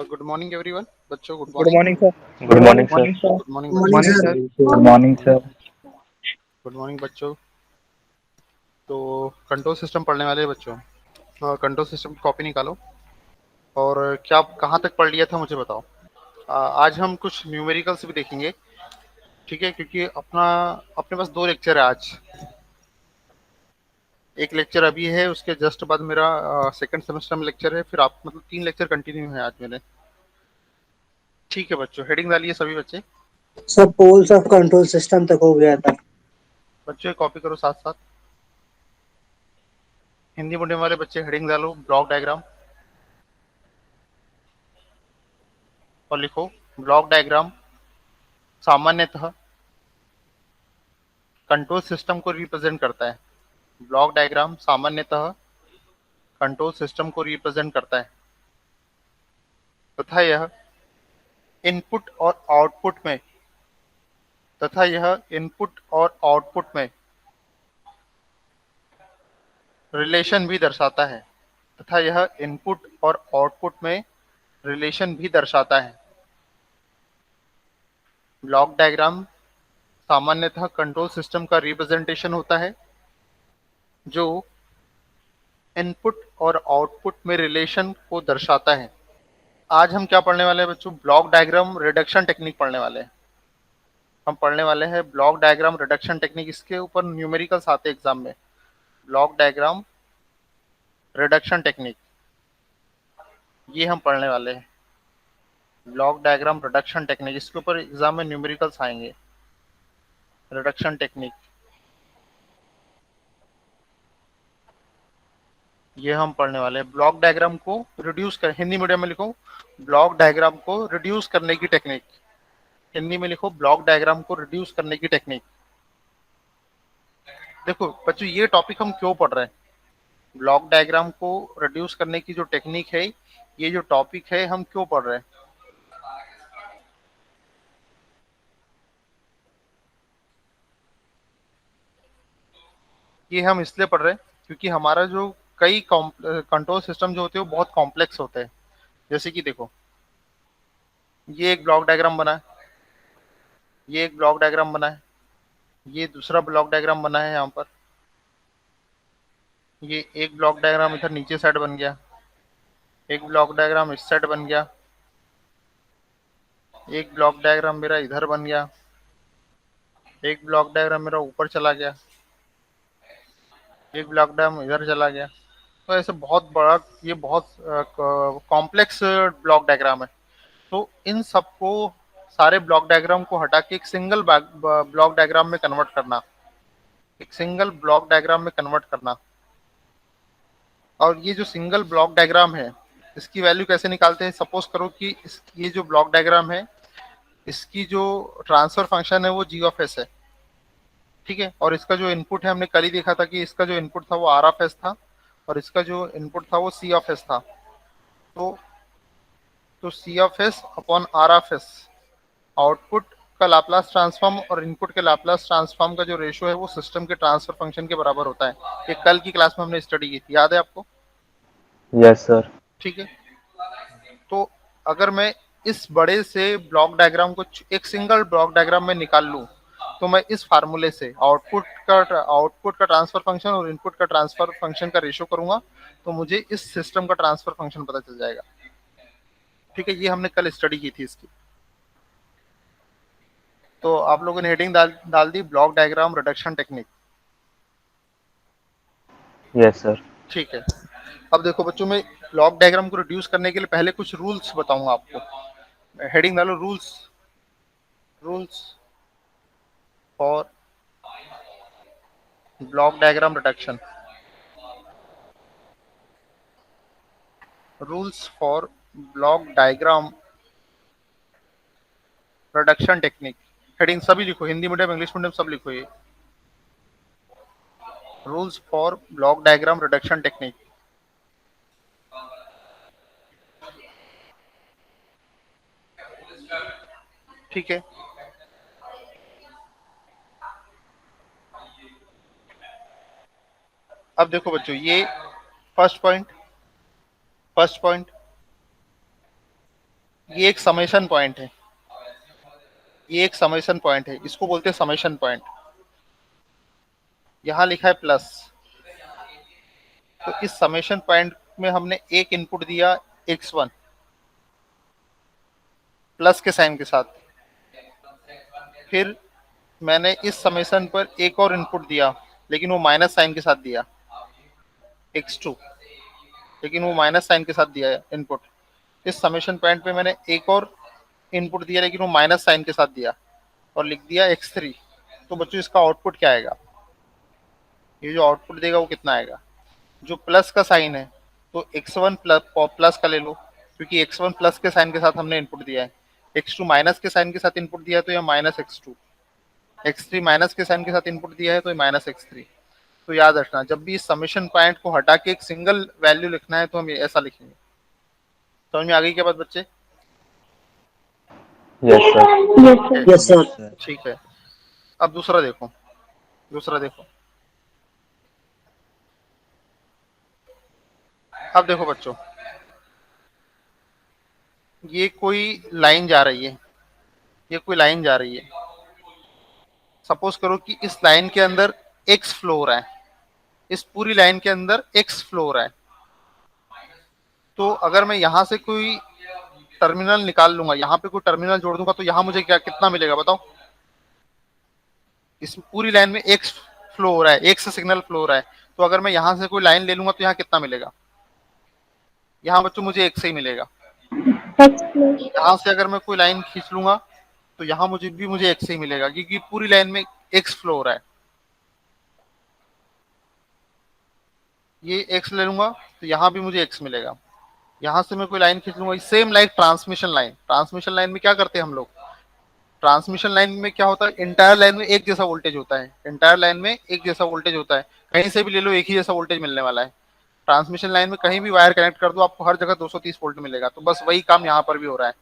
Good morning everyone. बच्चों good good morning. Morning sir. Good good morning sir. Morning sir. Good morning good good morning बच्चों। Morning sir. Sir. Good morning sir. Good morning बच्चों। तो control system पढ़ने वाले हैं बच्चों। Control system की copy निकालो और क्या कहाँ तक पढ़ लिया था मुझे बताओ। आज हम कुछ न्यूमेरिकल्स भी देखेंगे, ठीक है, क्योंकि अपने पास दो लेक्चर है आज। एक लेक्चर अभी है, उसके जस्ट बाद मेरा सेकंड सेमेस्टर में लेक्चर है, फिर आप मतलब 3 लेक्चर कंटिन्यू है आज मेरे। ठीक है बच्चों, हेडिंग डालिए सभी बच्चे। सब पोल्स ऑफ कंट्रोल सिस्टम तक हो गया था। बच्चों कॉपी करो साथ साथ। हिंदी मीडियम वाले बच्चे हेडिंग डालो ब्लॉक डायग्राम और लिखो ब्लॉक डायग्राम सामान्यतः कंट्रोल सिस्टम को रिप्रेजेंट करता है। ब्लॉक डायग्राम सामान्यतः कंट्रोल सिस्टम को रिप्रेजेंट करता है तथा यह इनपुट और आउटपुट में तथा यह इनपुट और आउटपुट में रिलेशन भी दर्शाता है तथा यह इनपुट और आउटपुट में रिलेशन भी दर्शाता है। ब्लॉक डायग्राम सामान्यतः कंट्रोल सिस्टम का रिप्रेजेंटेशन होता है जो इनपुट और आउटपुट में रिलेशन को दर्शाता है। आज हम क्या पढ़ने वाले हैं बच्चों? ब्लॉक डायग्राम रिडक्शन टेक्निक पढ़ने वाले हैं। हम पढ़ने वाले हैं ब्लॉक डायग्राम रिडक्शन टेक्निक। इसके ऊपर न्यूमेरिकल्स आते हैं एग्जाम में। ब्लॉक डायग्राम रिडक्शन टेक्निक ये हम पढ़ने वाले हैं। ब्लॉक डायग्राम रिडक्शन टेक्निक, इसके ऊपर एग्जाम में न्यूमेरिकल्स आएंगे। रिडक्शन टेक्निक ये हम पढ़ने वाले हैं। ब्लॉक डायग्राम को रिड्यूस कर, हिंदी मीडियम में लिखो ब्लॉक डायग्राम को रिड्यूस करने की टेक्निक। हिंदी में लिखो ब्लॉक डायग्राम को रिड्यूस करने की टेक्निक। देखो बच्चों, ये टॉपिक हम क्यों पढ़ रहे हैं? ब्लॉक डायग्राम को रिड्यूस करने की जो टेक्निक है, ये जो टॉपिक है, हम क्यों पढ़ रहे हैं? ये हम इसलिए पढ़ रहे हैं क्योंकि हमारा जो कई कंट्रोल सिस्टम जो होते हैं वो बहुत कॉम्प्लेक्स होते हैं। जैसे कि देखो, ये एक ब्लॉक डायग्राम बना है, ये एक ब्लॉक डायग्राम बना है, ये दूसरा ब्लॉक डायग्राम बना है यहाँ पर, ये एक ब्लॉक डायग्राम इधर नीचे साइड बन गया, एक ब्लॉक डायग्राम इस साइड बन गया, एक ब्लॉक डायग्राम मेरा इधर बन गया, एक ब्लॉक डायग्राम मेरा ऊपर चला गया, एक ब्लॉक डायग्राम इधर चला गया। तो ऐसे बहुत बड़ा, ये बहुत कॉम्प्लेक्स ब्लॉक डायग्राम है। तो इन सबको, सारे ब्लॉक डायग्राम को हटा के एक सिंगल ब्लॉक डायग्राम में कन्वर्ट करना, एक सिंगल ब्लॉक डायग्राम में कन्वर्ट करना। और ये जो सिंगल ब्लॉक डायग्राम है, इसकी वैल्यू कैसे निकालते हैं? सपोज करो कि ये जो ब्लॉक डायग्राम है, इसकी जो ट्रांसफर फंक्शन है वो जी ऑफ एस है, ठीक है। और इसका जो इनपुट है, हमने कल ही देखा था कि इसका जो इनपुट था वो आर ऑफ एस था और इसका जो इनपुट था वो सी ऑफ एस था। तो C of s upon R of s, output का लाप्लास ट्रांसफॉर्म और इनपुट के लाप्लास ट्रांसफॉर्म का जो रेशियो है वो सिस्टम के ट्रांसफर फंक्शन के बराबर होता है। ये कल की क्लास में हमने स्टडी की थी, याद है आपको? Yes sir. ठीक है। तो अगर मैं इस बड़े से ब्लॉक डायग्राम को एक सिंगल ब्लॉक डायग्राम में निकाल लूं, तो मैं इस फार्मूले से आउटपुट का ट्रांसफर फंक्शन और इनपुट का ट्रांसफर फंक्शन का रेशियो करूंगा, तो मुझे इस सिस्टम का ट्रांसफर फंक्शन पता चल जाएगा। ठीक है, ये हमने कल स्टडी की थी इसकी। तो आप लोगों ने हेडिंग डाल दी block diagram reduction technique. Yes sir. ठीक है। अब देखो बच्चों, मैं ब्लॉक डायग्राम को रिड्यूस करने के लिए पहले कुछ रूल्स बताऊंगा आपको। हेडिंग डालो rules, rules for block diagram reduction, rules for block diagram reduction technique. Heading सभी लिखो, हिंदी मीडियम इंग्लिश मीडियम सब लिखो। ये rules for block diagram reduction technique. ठीक है। अब देखो बच्चों, ये फर्स्ट पॉइंट, फर्स्ट पॉइंट, ये एक समेशन पॉइंट है, ये एक समेशन पॉइंट है, इसको बोलते हैं समेशन पॉइंट। यहाँ लिखा है प्लस, तो इस समेशन पॉइंट में हमने एक इनपुट दिया x1 प्लस के साइन के साथ, फिर मैंने इस समेशन पर एक और इनपुट दिया लेकिन वो माइनस साइन के साथ दिया x2, लेकिन वो माइनस साइन के साथ दिया है इनपुट। इस समेशन पॉइंट पे मैंने एक और इनपुट दिया लेकिन वो माइनस साइन के साथ दिया और लिख दिया x3। तो बच्चों इसका आउटपुट क्या आएगा, ये जो आउटपुट देगा वो कितना आएगा, जो प्लस का साइन है तो x1 प्लस का ले लो, क्योंकि x1 प्लस के साइन के साथ हमने इनपुट दिया है, x2 माइनस के साइन के साथ इनपुट दिया है तो यह माइनस x2, x3 माइनस के साइन के साथ इनपुट दिया है तो माइनस x3। तो याद रखना जब भी इस समेशन पॉइंट को हटा के एक सिंगल वैल्यू लिखना है तो हम ऐसा लिखेंगे। समझ में आ गई क्या बात बच्चे? Yes, sir. Yes, sir. ठीक है, अब दूसरा देखो, दूसरा देखो। अब देखो बच्चों, ये कोई लाइन जा रही है, ये कोई लाइन जा रही है। सपोज करो कि इस लाइन के अंदर x फ्लो हो रहा है, इस पूरी लाइन के अंदर x फ्लो हो रहा है। तो अगर मैं यहाँ से कोई टर्मिनल निकाल लूंगा, यहाँ पे कोई टर्मिनल जोड़ दूंगा तो यहाँ मुझे क्या कितना मिलेगा बताओ? इस पूरी लाइन में x फ्लो हो रहा है, एक से सिग्नल फ्लो हो रहा है, तो अगर मैं यहाँ से कोई लाइन ले लूंगा तो यहाँ कितना मिलेगा? यहाँ बच्चों मुझे x से ही मिलेगा। यहाँ से अगर मैं कोई लाइन खींच लूंगा तो यहाँ मुझे x से ही मिलेगा, क्योंकि पूरी लाइन में x फ्लो हो रहा है। ये x ले लूंगा तो यहाँ भी मुझे x मिलेगा। यहाँ से मैं कोई लाइन खींच लूंगा, same like transmission line. Transmission line में क्या करते हैं हम लोग, ट्रांसमिशन लाइन में क्या होता है, इंटायर लाइन में एक जैसा वोल्टेज होता है, इंटायर लाइन में एक जैसा वोल्टेज होता है, कहीं से भी ले लो एक ही जैसा वोल्टेज मिलने वाला है। ट्रांसमिशन लाइन में कहीं भी वायर कनेक्ट कर दो आपको हर जगह 230 वोल्ट मिलेगा। तो बस वही काम यहाँ पर भी हो रहा है,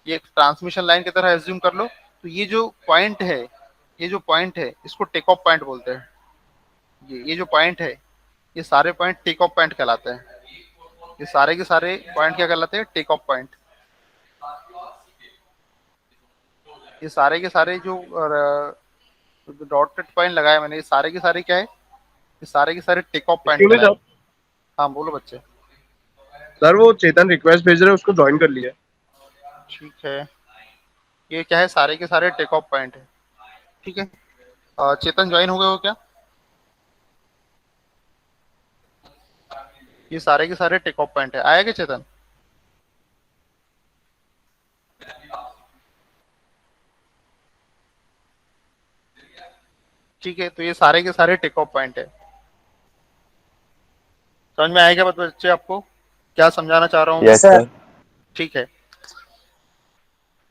ये ट्रांसमिशन लाइन की तरह एज्यूम कर लो। तो ये जो पॉइंट है, ये जो पॉइंट है इसको टेक ऑफ पॉइंट बोलते हैं। ये जो पॉइंट है, ये सारे पॉइंट टेक ऑफ पॉइंट कहलाते हैं। ये सारे के सारे पॉइंट क्या कहलाते हैं? Take off point. ये सारे के सारे जो डॉटेड पॉइंट लगाए मैंने, ये सारे के सारे क्या है, ये सारे के सारे take off point Excuse me, कहलाए। sir. हाँ बोलो बच्चे। सर वो चेतन रिक्वेस्ट भेज रहे हैं, उसको ज्वाइन कर लिया। ठीक है, ये क्या है, सारे के सारे टेक ऑफ पॉइंट है। ठीक है, चेतन ज्वाइन हो गए हो क्या? ये सारे के सारे टेक ऑफ पॉइंट है, आया क्या चेतन? ठीक है, तो ये सारे के सारे टेक ऑफ पॉइंट है। समझ में आएगा बच्चे आपको क्या समझाना चाह रहा हूँ? Yes, sir. ठीक है,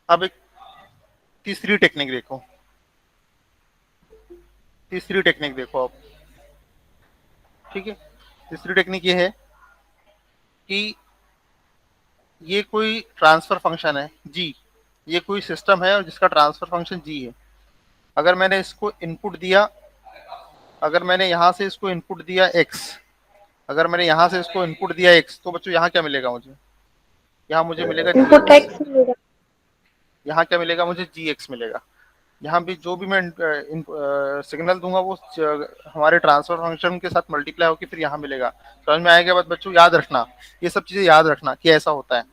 अब एक तीसरी टेक्निक देखो, तीसरी टेक्निक देखो आप। ठीक है, तीसरी टेक्निक ये है कि ये कोई ट्रांसफर फंक्शन है जी, ये कोई सिस्टम है और जिसका ट्रांसफर फंक्शन जी है। अगर मैंने इसको इनपुट दिया, अगर मैंने यहाँ से इसको इनपुट दिया x, अगर मैंने यहाँ से इसको इनपुट दिया x, तो बच्चों यहाँ क्या मिलेगा मुझे? यहाँ मुझे मिलेगा इनपुट gx। एक्स मिलेगा। यहाँ क्या मिलेगा मुझे? gx मिलेगा। यहाँ भी जो भी मैं सिग्नल दूंगा वो हमारे ट्रांसफर फंक्शन के साथ मल्टीप्लाई होकर फिर यहाँ मिलेगा। समझ में आएगा बात बच्चों? याद रखना, ये सब चीजें याद रखना कि ऐसा होता है।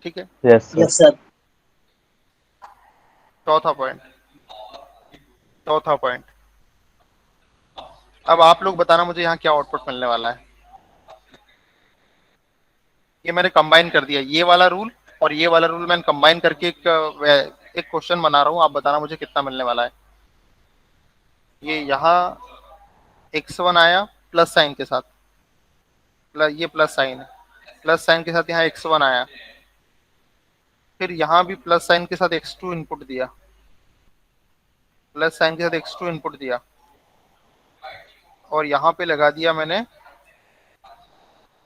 ठीक है, Yes, sir. Yes, sir. चौथा पॉइंट, चौथा पॉइंट। अब आप लोग बताना मुझे यहाँ क्या आउटपुट मिलने वाला है। ये मैंने कंबाइन कर दिया, ये वाला रूल और ये वाला रूल मैंने कंबाइन करके एक क्वेश्चन बना रहा हूँ। आप बताना मुझे कितना मिलने वाला है। ये यहाँ x1 आया प्लस साइन के साथ, ये प्लस साइन है, प्लस साइन के साथ यहाँ x1 आया, फिर यहाँ भी प्लस साइन के साथ x2 इनपुट दिया, प्लस साइन के साथ x2 इनपुट दिया, और यहाँ पे लगा दिया मैंने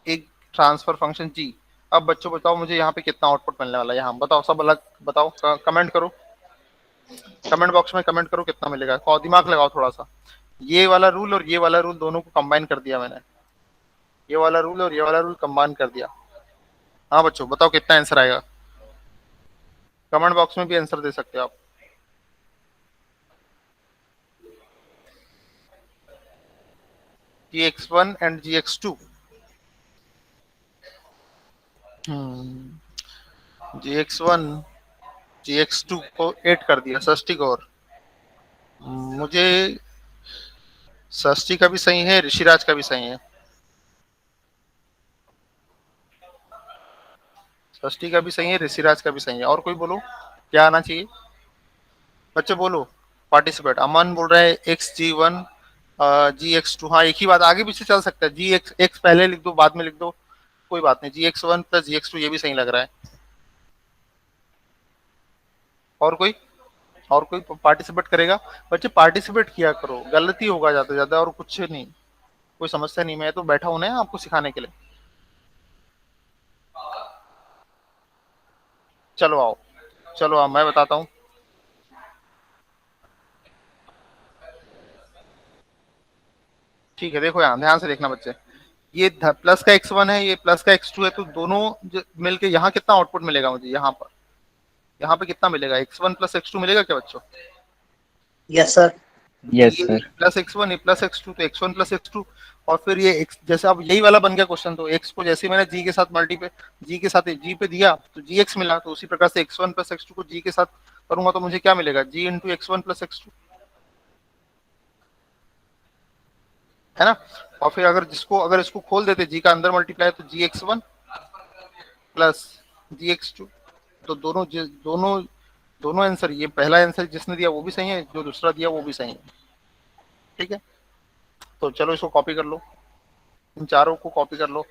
एक ट्रांसफर फंक्शन जी। अब बच्चों बताओ मुझे यहाँ पे कितना आउटपुट मिलने वाला है? यहाँ बताओ, सब अलग बताओ, कमेंट करो, कमेंट बॉक्स में कमेंट करो कितना मिलेगा। दिमाग लगाओ थोड़ा सा। ये वाला रूल और ये वाला रूल दोनों को कंबाइन कर दिया मैंने, ये वाला रूल और ये वाला रूल कंबाइन कर दिया। हाँ बच्चों बताओ कितना आंसर आएगा? कमेंट बॉक्स में भी आंसर दे सकते हो आप। GX1 and GX2। GX1 GX2 को 8 कर दिया षष्ठी को। और मुझे षष्ठी का भी सही है, ऋषिराज का भी सही है। षष्ठी का भी सही है, ऋषिराज का भी सही है। और कोई बोलो क्या आना चाहिए, बच्चे बोलो। पार्टिसिपेट अमन बोल रहा है XG1 GX2। हाँ एक ही बात, आगे पीछे चल सकता है। GX पहले लिख दो बाद में लिख दो, कोई बात नहीं। GX1 प्लस GX2 ये भी सही लग रहा है। और कोई, और कोई पार्टिसिपेट करेगा? बच्चे पार्टिसिपेट किया करो, गलती होगा ज्यादा से ज्यादा, और कुछ नहीं, कोई समस्या नहीं। मैं तो बैठा हूं ना आपको सिखाने के लिए। चलो आओ, चलो आओ मैं बताता हूँ। ठीक है, देखो यहाँ ध्यान से देखना बच्चे। ये प्लस का X1 है, ये प्लस का X2 है, तो दोनों मिलके यहाँ कितना आउटपुट मिलेगा मुझे? यहाँ पर, यहाँ पे कितना मिलेगा? X1 प्लस X2 मिलेगा क्या बच्चों? Yes sir. Yes, ये sir. प्लस X1 ये प्लस X2, तो X1 प्लस X2। और फिर ये X, जैसे अब यही वाला बन गया क्वेश्चन, तो X को जैसे मैंने G के साथ G के साथ G पे दिया तो GX मिला, तो उसी प्रकार से X1 प्लस X2 को G के साथ करूंगा तो मुझे क्या मिलेगा? G into X1 plus X2, है ना। और फिर अगर इसको खोल देते G का अंदर मल्टीप्लाई, तो GX1 प्लस GX2। तो दोनों दोनों आंसर, ये पहला आंसर जिसने दिया वो भी सही है, जो दूसरा दिया वो भी सही है। ठीक है, तो चलो इसको कॉपी कर लो, इन चारों को कॉपी कर लो।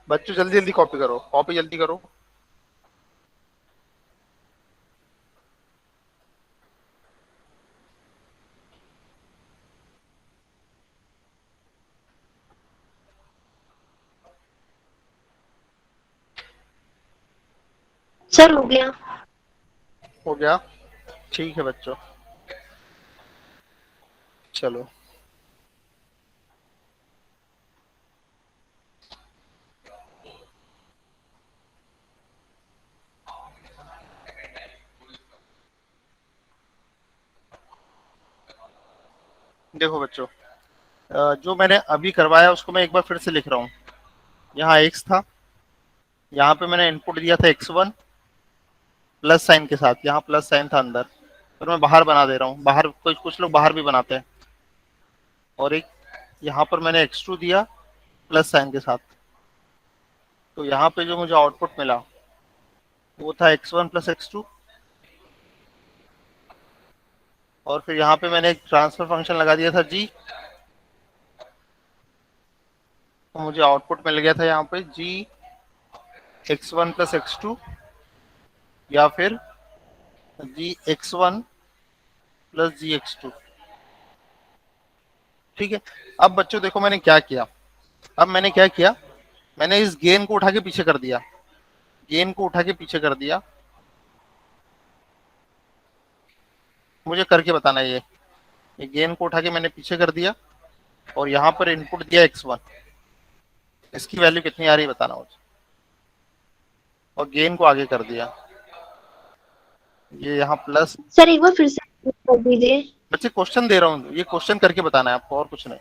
बच्चों जल्दी जल्दी कॉपी करो, कॉपी जल्दी करो। सर हो गया। हो गया, ठीक है बच्चों, चलो। देखो बच्चों, जो मैंने अभी करवाया उसको मैं एक बार फिर से लिख रहा हूँ। यहाँ X था, यहाँ पे मैंने इनपुट दिया था X1 प्लस साइन के साथ, यहाँ प्लस साइन था अंदर, और मैं बाहर बना दे रहा हूँ। बाहर कुछ लोग बाहर भी बनाते हैं। और एक यहाँ पर मैंने X2 दिया प्लस साइन के साथ, तो यहाँ पे जो मुझे आउटपुट मिला वो था X1 प्लस X2। और फिर यहाँ पे मैंने एक ट्रांसफर फंक्शन लगा दिया था G, तो मुझे आउटपुट मिल गया था यहाँ पे G X1 प्लस X2, या फिर G X1 प्लस GX2। ठीक है, अब बच्चों देखो मैंने क्या किया। अब मैंने क्या किया, मैंने इस गेन को उठा के पीछे कर दिया, गेन को उठा के पीछे कर दिया। मुझे करके बताना है ये गेन को उठा के मैंने पीछे कर दिया, और यहाँ पर इनपुट दिया X1। इसकी वैल्यू कितनी आ रही है बताना मुझे, और गेन को आगे कर दिया, ये यहाँ प्लस। सर एक बार फिर से कर दीजिए। बच्चे क्वेश्चन दे रहा हूँ, ये क्वेश्चन करके बताना है आपको, और कुछ नहीं।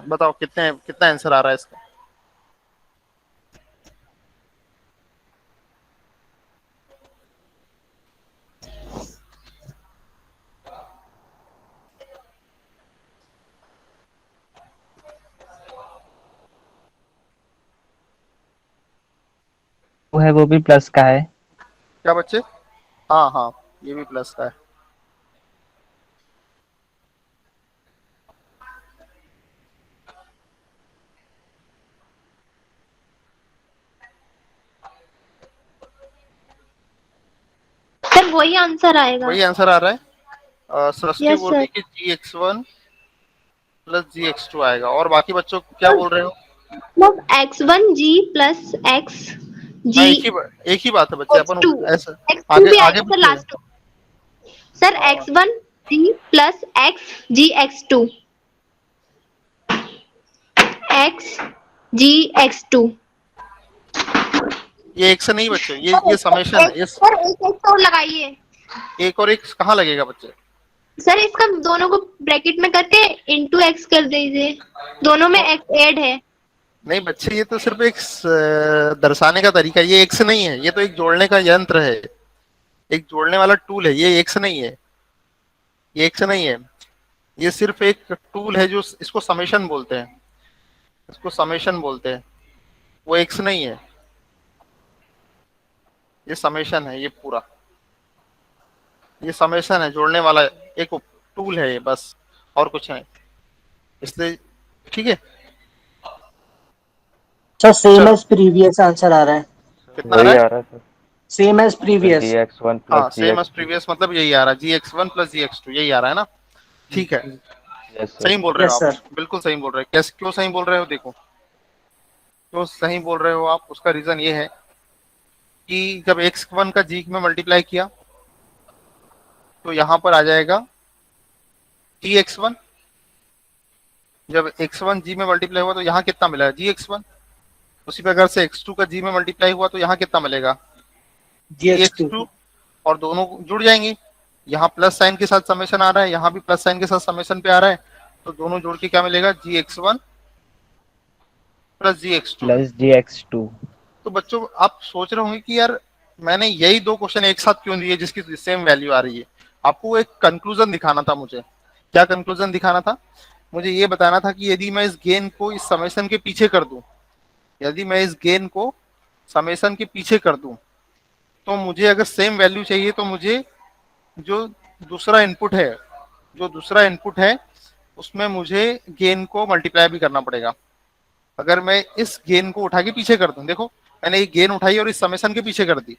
बताओ कितना आंसर आ रहा है इसका। है वो भी प्लस का है। क्या बच्चे? हाँ हाँ, ये भी प्लस का है। सर वही आंसर आएगा। वही आंसर आ रहा है। सृष्टि यस बोल रही सर। है कि GX1 प्लस GX2 आएगा, और बाकी बच्चों क्या बोल रहे हो? मतलब x1g प्लस x हाँ, g एक ही बात है बच्चे, अपन x2 ऐसा x2 आगे भी आगे आएगा सर बढ़ते हैं। लास्ट। सर हाँ, x1g plus x g x2 x g x2। ये एक से नहीं बच्चे, सर ये समेशन है। एक ये सर एक एक और लगाइए। एक और एक कहाँ लगेगा बच्चे? सर इसका दोनों को ब्रैकेट में करके इंटू एक्स कर दीजिए, दोनों में तो एक्स ऐड है। नहीं बच्चे, ये तो सिर्फ एक दर्शाने का तरीका है, ये एक से नहीं है, ये तो एक जोड़ने का यंत्र है, एक जोड़ने वाला टूल है, ये एक से नहीं है, ये एक से नहीं है। ये सिर्फ एक टूल है, जो इसको समेशन बोलते हैं, इसको समेशन बोलते हैं। वो एक से नहीं है, ये समेशन है, ये पूरा ये समेशन है, जोड़ने वाला एक टूल है ये, बस और कुछ नहीं, इसलिए। ठीक है, सर सेम चलो। एज प्रीवियस आंसर आ रहा है। कितना आ रहा वही है? आ रहा है sir. Same as G previous. X one plus हाँ, जी same as X two. Previous, मतलब यही आ रहा है, GX1 प्लस GX2, यही आ रहा है ना? ठीक है, यस सर। सही बोल रहे हो यस आप, सर। बिल्कुल सही बोल रहे हो। कैसे, क्यों सही बोल रहे हो? देखो, क्यों सही बोल रहे हो आप, उसका रीजन ये है कि जब x1 का g में मल्टीप्लाई किया तो यहाँ पर आ जाएगा GX1। जब x1 g में मल्टीप्लाई हुआ तो यहाँ कितना मिला? GX1। उसी प्रकार से x2 का g में मल्टीप्लाई हुआ तो यहाँ कितना मिलेगा? GX2। GX2। और दोनों जुड़ जाएंगे, यहाँ प्लस साइन के साथ समेशन आ रहा है, यहाँ भी प्लस साइन के साथ समेशन पे आ रहा है, तो दोनों जोड़ के क्या मिलेगा? GX1 plus GX2। Plus G X two. तो बच्चों, आप सोच रहे होंगे कि यार मैंने यही दो क्वेश्चन एक साथ क्यों दिए जिसकी सेम वैल्यू आ रही है। आपको एक कंक्लूजन दिखाना था मुझे। क्या कंक्लूजन दिखाना था? मुझे ये बताना था कि यदि मैं इस गेन को इस समेशन के पीछे कर दूं, यदि मैं इस गेन को समेशन के पीछे कर दूं, तो मुझे अगर सेम वैल्यू चाहिए तो मुझे जो दूसरा इनपुट है, जो दूसरा इनपुट है उसमें मुझे गेन को मल्टीप्लाई भी करना पड़ेगा। अगर मैं इस गेन को उठा के पीछे कर दूं, देखो मैंने ये गेन उठाई और इस समेशन के पीछे कर दी,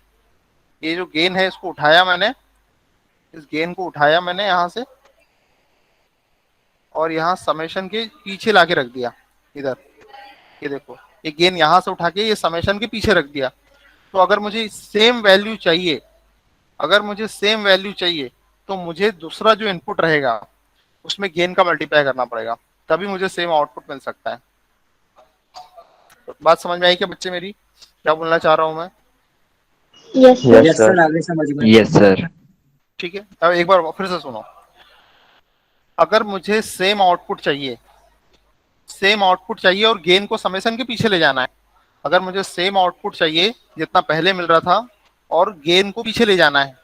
ये जो गेन है इसको उठाया मैंने, इस गेन को उठाया मैंने यहाँ से और यहाँ समेशन के पीछे लाके रख दिया इधर। ये देखो, ये गेन यहाँ से उठा के ये समेशन के पीछे रख दिया। तो अगर मुझे सेम वैल्यू चाहिए, अगर मुझे सेम वैल्यू चाहिए तो मुझे दूसरा जो इनपुट रहेगा उसमें गेन का मल्टीप्लाई करना पड़ेगा, तभी मुझे सेम आउटपुट मिल सकता है। तो बात समझ में आई क्या बच्चे मेरी, क्या बोलना चाह रहा हूँ मैं? Yes yes sir. Yes sir. Sir, आगे समझ में। Yes sir. ठीक है, अब एक बार फिर से सुनो। अगर मुझे सेम आउटपुट चाहिए, सेम आउटपुट चाहिए और गेन को समेशन के पीछे ले जाना है, अगर मुझे सेम आउटपुट चाहिए जितना पहले मिल रहा था और गेन को पीछे ले जाना है,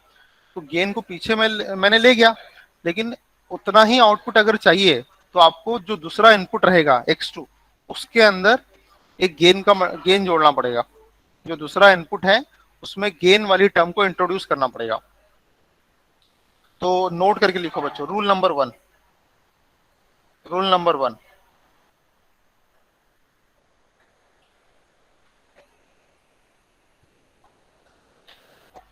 तो गेन को पीछे मैंने ले गया, लेकिन उतना ही आउटपुट अगर चाहिए तो आपको जो दूसरा इनपुट रहेगा x2, उसके अंदर एक गेन जोड़ना पड़ेगा। जो दूसरा इनपुट है उसमें गेन वाली टर्म को इंट्रोड्यूस करना पड़ेगा। तो नोट करके लिखो बच्चों, रूल नंबर 1, रूल नंबर 1।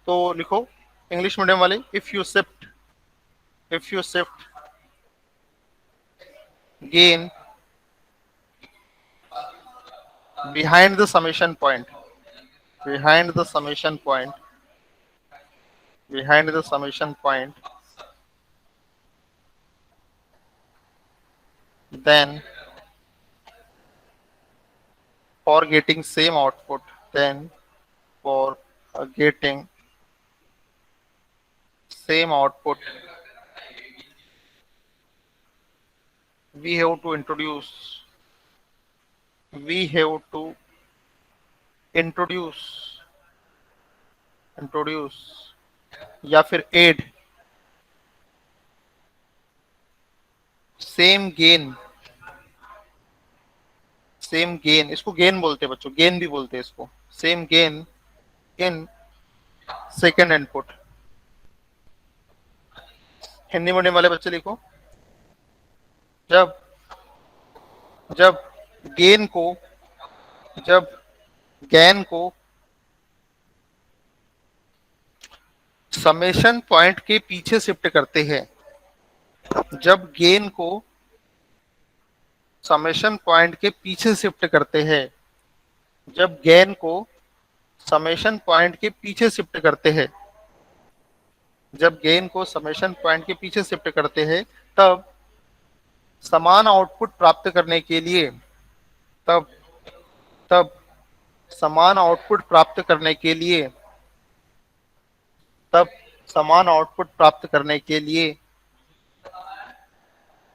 तो लिखो इंग्लिश मीडियम वाले, if you shift gain behind the summation point, behind the summation point, behind the summation point, then for getting same output, then for getting same output, we have to introduce, we have to introduce, introduce या फिर add same gain, same gain, इसको gain बोलते हैं बच्चों, gain भी बोलते हैं इसको, same gain in second input. Hindi medium वाले बच्चे लिखो। जब जब गेन को जब गैन को समेशन पॉइंट के पीछे शिफ्ट करते हैं। जब गेन को समेशन पॉइंट के पीछे शिफ्ट करते हैं। जब गेन को समेशन पॉइंट के पीछे शिफ्ट करते हैं। जब गेन को समेशन पॉइंट के पीछे शिफ्ट करते हैं, तब समान आउटपुट प्राप्त करने के लिए तब तब समान आउटपुट प्राप्त करने के लिए तब समान आउटपुट प्राप्त करने के लिए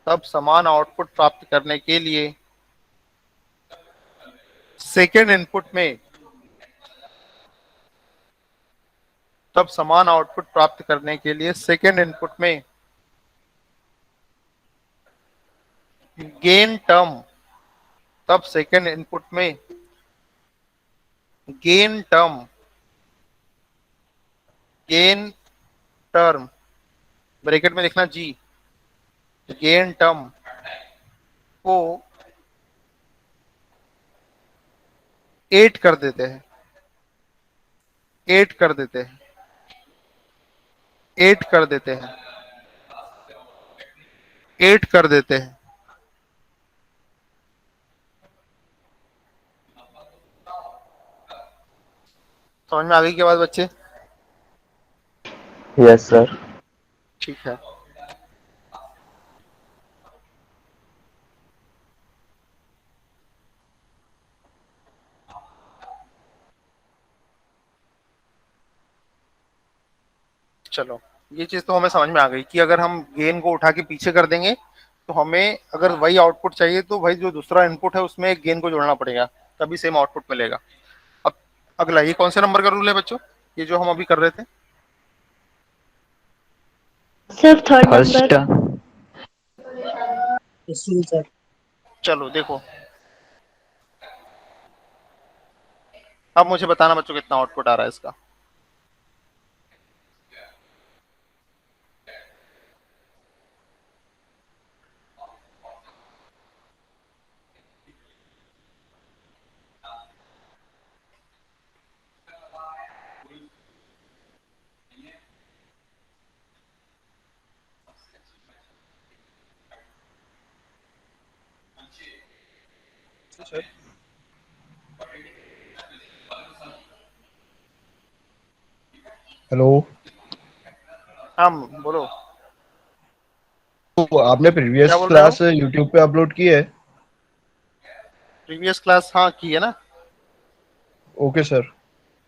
तब समान आउटपुट प्राप्त करने के लिए सेकेंड इनपुट में तब समान आउटपुट प्राप्त करने के लिए सेकेंड इनपुट में गेन टर्म तब सेकेंड इनपुट में gain term gain term bracket में लिखना जी। गेन टर्म को 8 कर देते हैं। 8 कर देते हैं। 8 कर देते हैं। 8 कर देते हैं। समझ में आ गई क्या बात बच्चे? Yes sir. ठीक है। चलो, ये चीज तो हमें समझ में आ गई कि अगर हम गेन को उठा के पीछे कर देंगे तो हमें अगर वही आउटपुट चाहिए तो भाई जो दूसरा इनपुट है उसमें एक गेन को जोड़ना पड़ेगा, तभी सेम आउटपुट मिलेगा। अब अगला, ये कौन से नंबर का रूल है बच्चों, ये जो हम अभी कर रहे थे? Sir third first. नंबर। इसी सर। चलो देखो, अब मुझे बताना बच्चों कितना आउटपुट आ रहा है इसका। हेलो। हाँ बोलो, तो आपने क्या प्रीवियस बोल रहे हो? क्लास यूट्यूब पे अपलोड की है? प्रीवियस क्लास हाँ की है ना। Okay sir.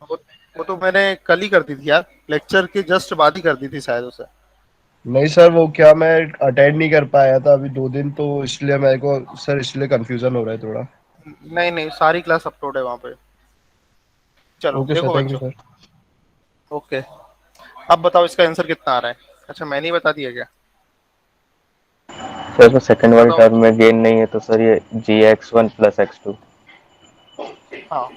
वो, वो तो मैंने कल ही कर दी थी यार, लेक्चर के जस्ट बाद ही कर दी थी शायद उसे। नहीं सर, वो क्या मैं अटेंड नहीं कर पाया था अभी 2 दिन, तो इसलिए मेरे को सर इसलिए कंफ्यूजन हो रहा है थोड़ा। नहीं नहीं, सारी क्लास अपलोड है वहां पे। चलो ओके सर, देखो थैंक यू बच्चों। सर। ओके, अब बताओ इसका आंसर कितना आ रहा है। अच्छा मैंने ही बता दिया क्या? सर तो सेकंड वाली बताओ टर्म बच्चों। में गेन नहीं है तो सर ये GX1 + X2। हाँ,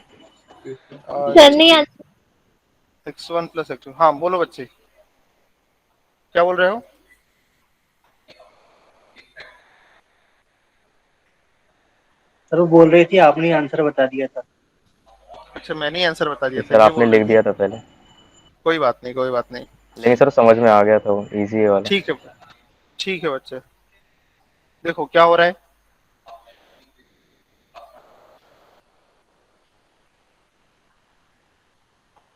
सर नहीं आता। X1 + X2, हाँ बोलो बच्चे, क्या बोल रहे हो? सर वो बोल रही थी आपने आंसर बता दिया था। अच्छा मैंने ही आंसर बता दिया था, सर ये आपने बोल रही लिख थी। दिया था पहले। कोई बात नहीं, कोई बात नहीं। लेकिन सर समझ में आ गया था, वो इजी है वाला। ठीक है, ठीक है बच्चे, देखो क्या हो रहा है।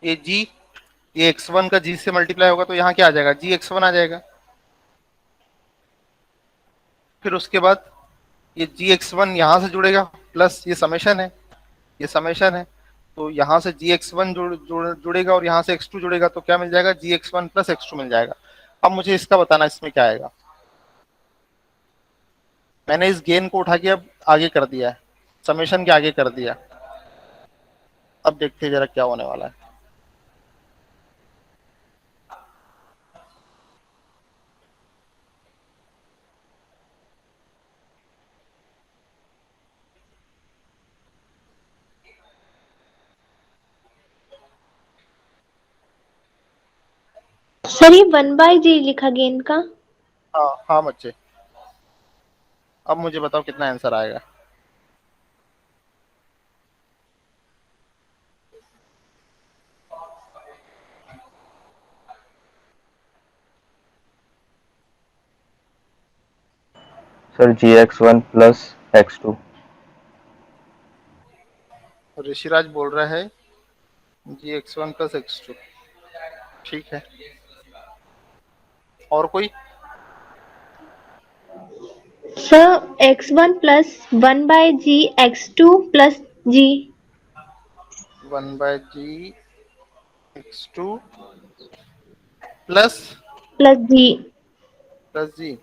ये जी, ये x1 का जी से मल्टीप्लाई होगा तो यहाँ क्या आ जाएगा, जी x1 आ जाएगा। फिर उसके बाद ये जी x1 यहाँ से जुड़ेगा, प्लस ये समेशन है, ये समेशन है, तो यहाँ से जी x1 जुड़ेगा और यहाँ से x2 जुड़ेगा, तो क्या मिल जाएगा, जी x1 + x2 मिल जाएगा। अब मुझे इसका बताना इसमें क्या आएगा। मैंने इस गेन को उठा के अब आगे कर दिया है, समेशन के आगे कर दिया। अब देखते हैं जरा क्या होने वाला है। सर ये 1/g लिखा गेन का। हाँ हाँ बच्चे, अब मुझे बताओ कितना आंसर आएगा। Sir GX1 plus X2। Rishiraj बोल रहा है GX1 प्लस X2। ठीक है, और कोई? Sir x1 plus 1/g x2 plus g 1/g X2 plus plus g। Plus G.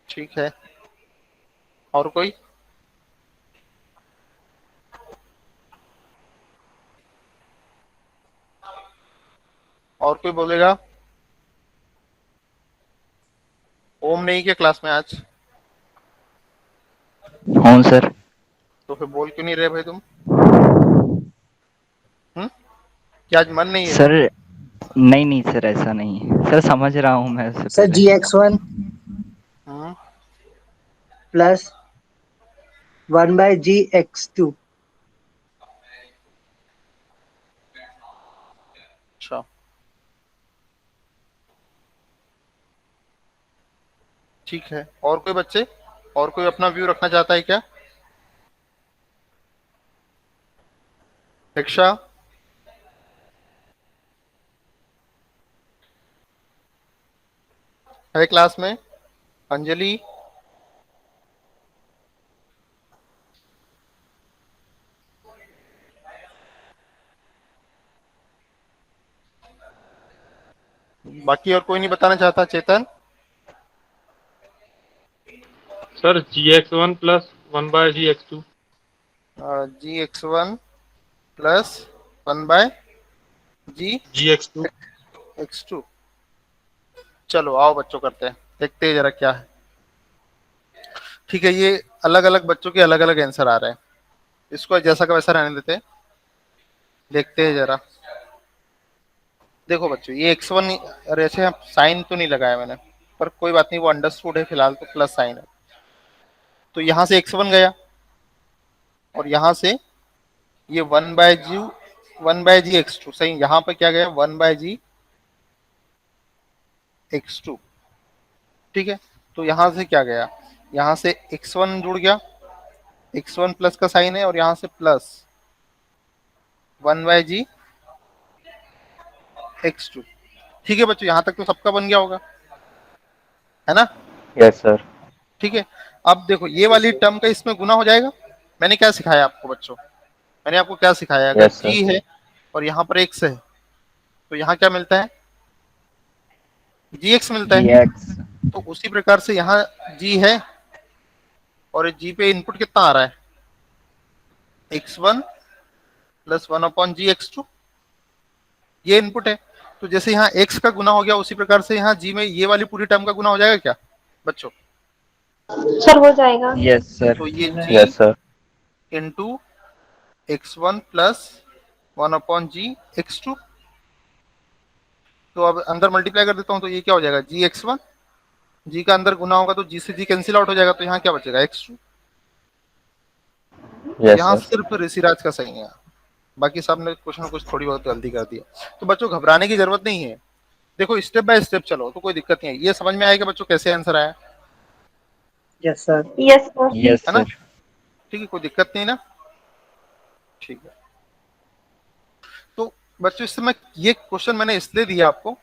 ठीक है, और कोई? और कोई बोलेगा? ओम नहीं क्या क्लास में आज? हाँ सर। तो फिर बोल क्यों नहीं रहे भाई तुम? क्या आज मन नहीं है? सर नहीं नहीं सर, ऐसा नहीं है सर, समझ रहा हूँ मैं उससे सर पहले। GX1 हम्म, प्लस 1/g x2। अच्छा ठीक है, और कोई बच्चे? और कोई अपना व्यू रखना चाहता है क्या? शिक्षा? है क्लास में? अंजलि? बाकी और कोई नहीं बताना चाहता? Chetan? Sir GX1 plus 1/GX2। GX1 प्लस 1/g GX2। X2। चलो आओ बच्चों करते हैं, देखते हैं जरा क्या है। ठीक है, ये अलग अलग बच्चों के अलग अलग आंसर आ रहे हैं, इसको जैसा का वैसा रहने देते हैं, देखते हैं जरा। देखो बच्चों, ये x1, अरे ऐसे साइन तो नहीं लगाया मैंने, पर कोई बात नहीं, वो अंडरस्टूड है फिलहाल, तो प्लस साइन है। तो यहाँ से x1 गया, और यहाँ से ये 1/g x2, सही। यहाँ पे क्या गया? 1/g x2। ठीक है, तो यहाँ से क्या गया? यहाँ से x1 जुड़ गया, x1 प्लस का साइन है, और यहाँ से प्लस 1/g x2। ठीक है बच्चों, यहाँ तक तो सबका बन गया होगा, है ना? Yes sir. ठीक है, अब देखो ये वाली टर्म का इसमें गुना हो जाएगा। मैंने क्या सिखाया आपको बच्चों? मैंने आपको क्या सिखाया? अगर यस सर। g है और यहाँ पर x है, तो यहाँ क्या मिलता है? gx मिलता है। GX। तो उसी प्रकार से यहाँ g है, और g पे इनपुट कितना आ रहा है? x1 प्लस 1/g x2, ये इनपुट है। तो जैसे यहाँ x का गुना हो गया, उसी प्रकार से यहाँ g में ये वाली पूरी टर्म का गुना हो जाएगा क्या बच्चों? सर हो जाएगा। Yes sir. तो ये g yes sir. Into x1 plus 1/g x2। तो अब अंदर मल्टीप्लाई कर देता हूँ, तो ये क्या हो जाएगा? जी x1, जी का अंदर गुना होगा तो जी से जी कैंसिल आउट हो जाएगा, तो यहाँ क्या बचेगा? x2। यस यहाँ सर। सिर्फ ऋषिराज का सही है, बाकी सब ने कुछ ना कुछ थोड़ी बहुत गलती कर दी। तो बच्चों घबराने की जरूरत नहीं है, देखो स्टेप बाय स्टेप चलो तो कोई दिक्कत नहीं है। ये समझ में आएगा बच्चों कैसे आंसर आया, yes sir. Yes sir. Yes है ना? सर। ठीक है, कोई दिक्कत नहीं ना? ठीक है, तो बच्चों इस समय ये क्वेश्चन मैंने इसलिए दिया आपको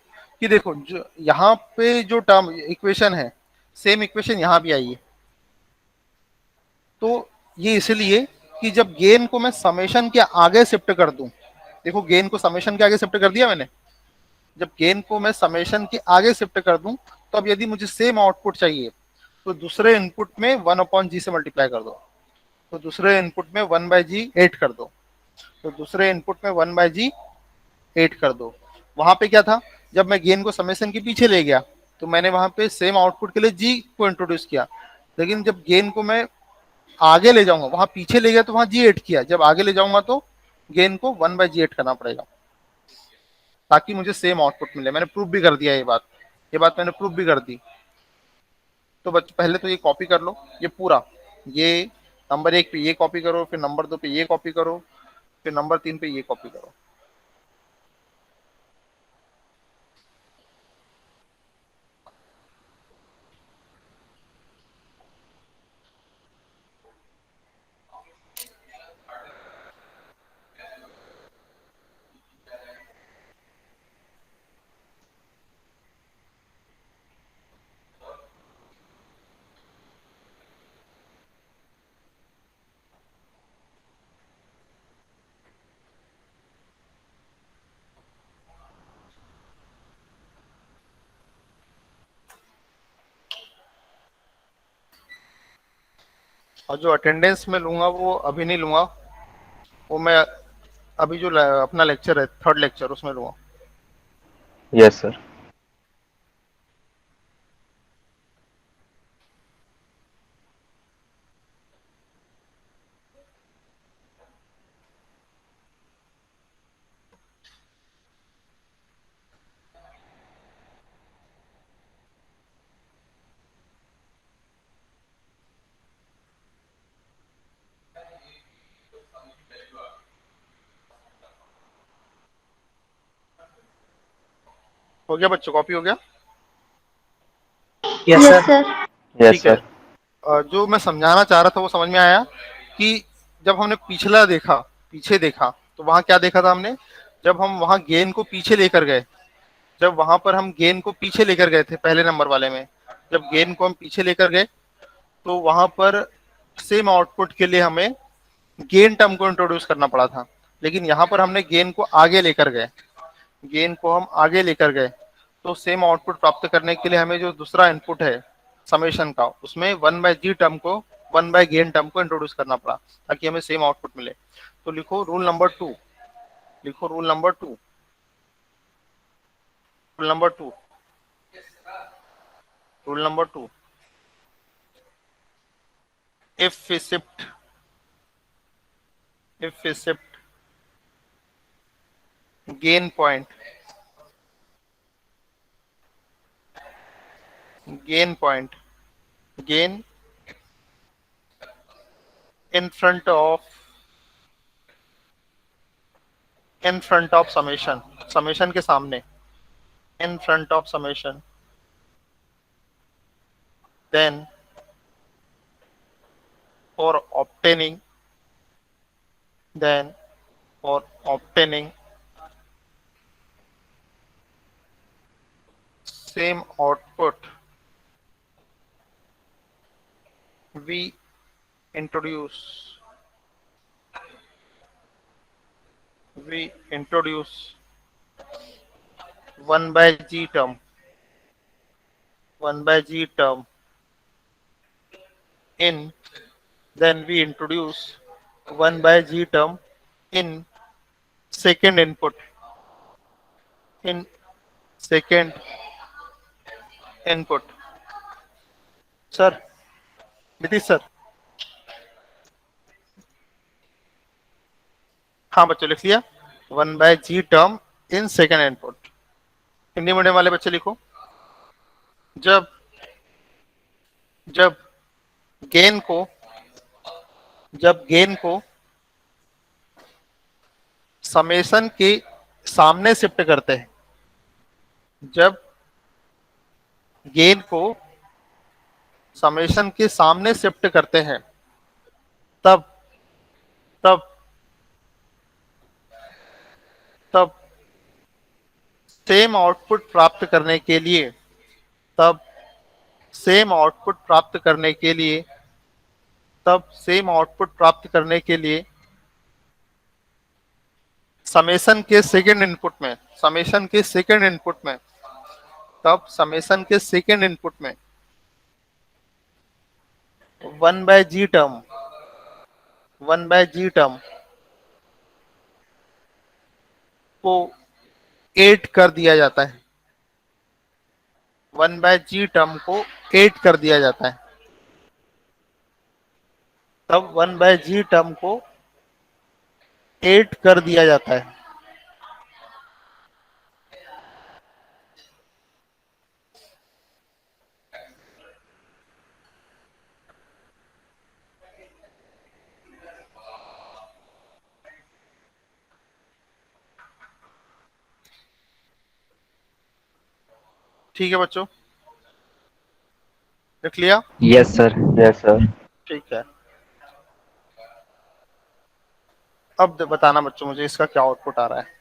कि देखो जो यहाँ पे जो टर्म इक्वेशन है, सेम इक्वेशन यहाँ भी आई है। तो ये इसलिए कि जब गेन को मैं समेशन के आगे शिफ्ट कर दूं, देखो गेन को समेशन के आगे शिफ्ट कर दिया मैंने, जब गेन को मैं समेशन के आगे शिफ्ट कर दूं, तो अब यदि मुझे सेम आउटपुट चाहिए, तो दूसरे इनपुट में 1/g से मल्टीप्लाई कर दो, तो दूसरे इनपुट में 1/g 8 कर दो, तो दूसरे इनपुट में 1/g 8 कर दो। वहां पे क्या था? जब मैं गेन को समेशन के पीछे ले गया, तो मैंने वहां पे सेम आउटपुट के लिए g को इंट्रोड्यूस किया, लेकिन जब गेन को मैं आगे ले जाऊंगा, वहां पीछे ले गया तो वहां g8 किया, जब आगे ले जाऊंगा तो गेन को 1/g8 करना पड़ेगा। ताकि मुझे सेम आउटपुट मिले। मैंने प्रूव भी कर दिया ये बात मैंने प्रूव भी कर दी। तो पहले तो ये कॉपी कर लो, ये पूरा, ये नंबर 1 पे ये कॉपी करो, फिर नंबर 2 पे ये कॉपी करो, फिर नंबर 3 पे ये कॉपी करो। और जो अटेंडेंस में लूंगा वो अभी नहीं लूंगा, वो मैं अभी जो अपना लेक्चर है, थर्ड लेक्चर, उसमें लूंगा। Yes sir. हो गया बच्चों, कॉपी हो गया? Yes yes sir. Sir. Yes ठीक है। सर। जो मैं समझाना चाह रहा था वो समझ में आया कि जब हमने पिछला देखा, पीछे देखा, तो वहां क्या देखा था हमने? जब हम वहां गेन को पीछे लेकर गए, जब वहां पर हम गेन को पीछे लेकर गए थे पहले नंबर वाले में, जब गेन को हम पीछे लेकर गए तो वहां पर सेम आउटपुट के लिए हमें गेन टर्म को इंट्रोड्यूस करना पड़ा था। लेकिन यहाँ पर हमने गेन को आगे लेकर गए, गेन को हम आगे लेकर गए, तो सेम आउटपुट प्राप्त करने के लिए हमें जो दूसरा इनपुट है समेशन का, उसमें 1/g टर्म को, 1/गेन टर्म को इंट्रोड्यूस करना पड़ा ताकि हमें सेम आउटपुट मिले। तो लिखो रूल नंबर 2, लिखो rule number 2, rule number 2, rule number 2, if we shift, if we shift gain point, gain point, gain in front of, in front of summation, summation के सामने, in front of summation, then for obtaining, then for obtaining same output, we introduce, we introduce 1/g term, 1/g term in, then we introduce 1/g term in second input, in second input। Sir, Nitish sir, हाँ बच्चों लिख लिया, 1/g term in second input. Hindi medium वाले बच्चे लिखो, जब जब gain को, जब गेन को समेशन के सामने शिफ्ट करते हैं, जब गेन को समेशन के सामने शिफ्ट करते हैं, तब तब तब सेम आउटपुट प्राप्त करने के लिए, तब सेम आउटपुट प्राप्त करने के लिए, तब सेम आउटपुट प्राप्त करने के लिए समेशन के सेकेंड इनपुट में, समेशन के सेकेंड इनपुट में, तब समेशन के सेकेंड इनपुट में 1/g टर्म, 1/g टर्म को 8 कर दिया जाता है, 1/g टर्म को 8 कर दिया जाता है, तब 1/g टर्म को 8 कर दिया जाता है। ठीक है बच्चों, लिख लिया? Yes sir. Yes sir. ठीक है, अब बताना बच्चों मुझे इसका क्या आउटपुट आ रहा है।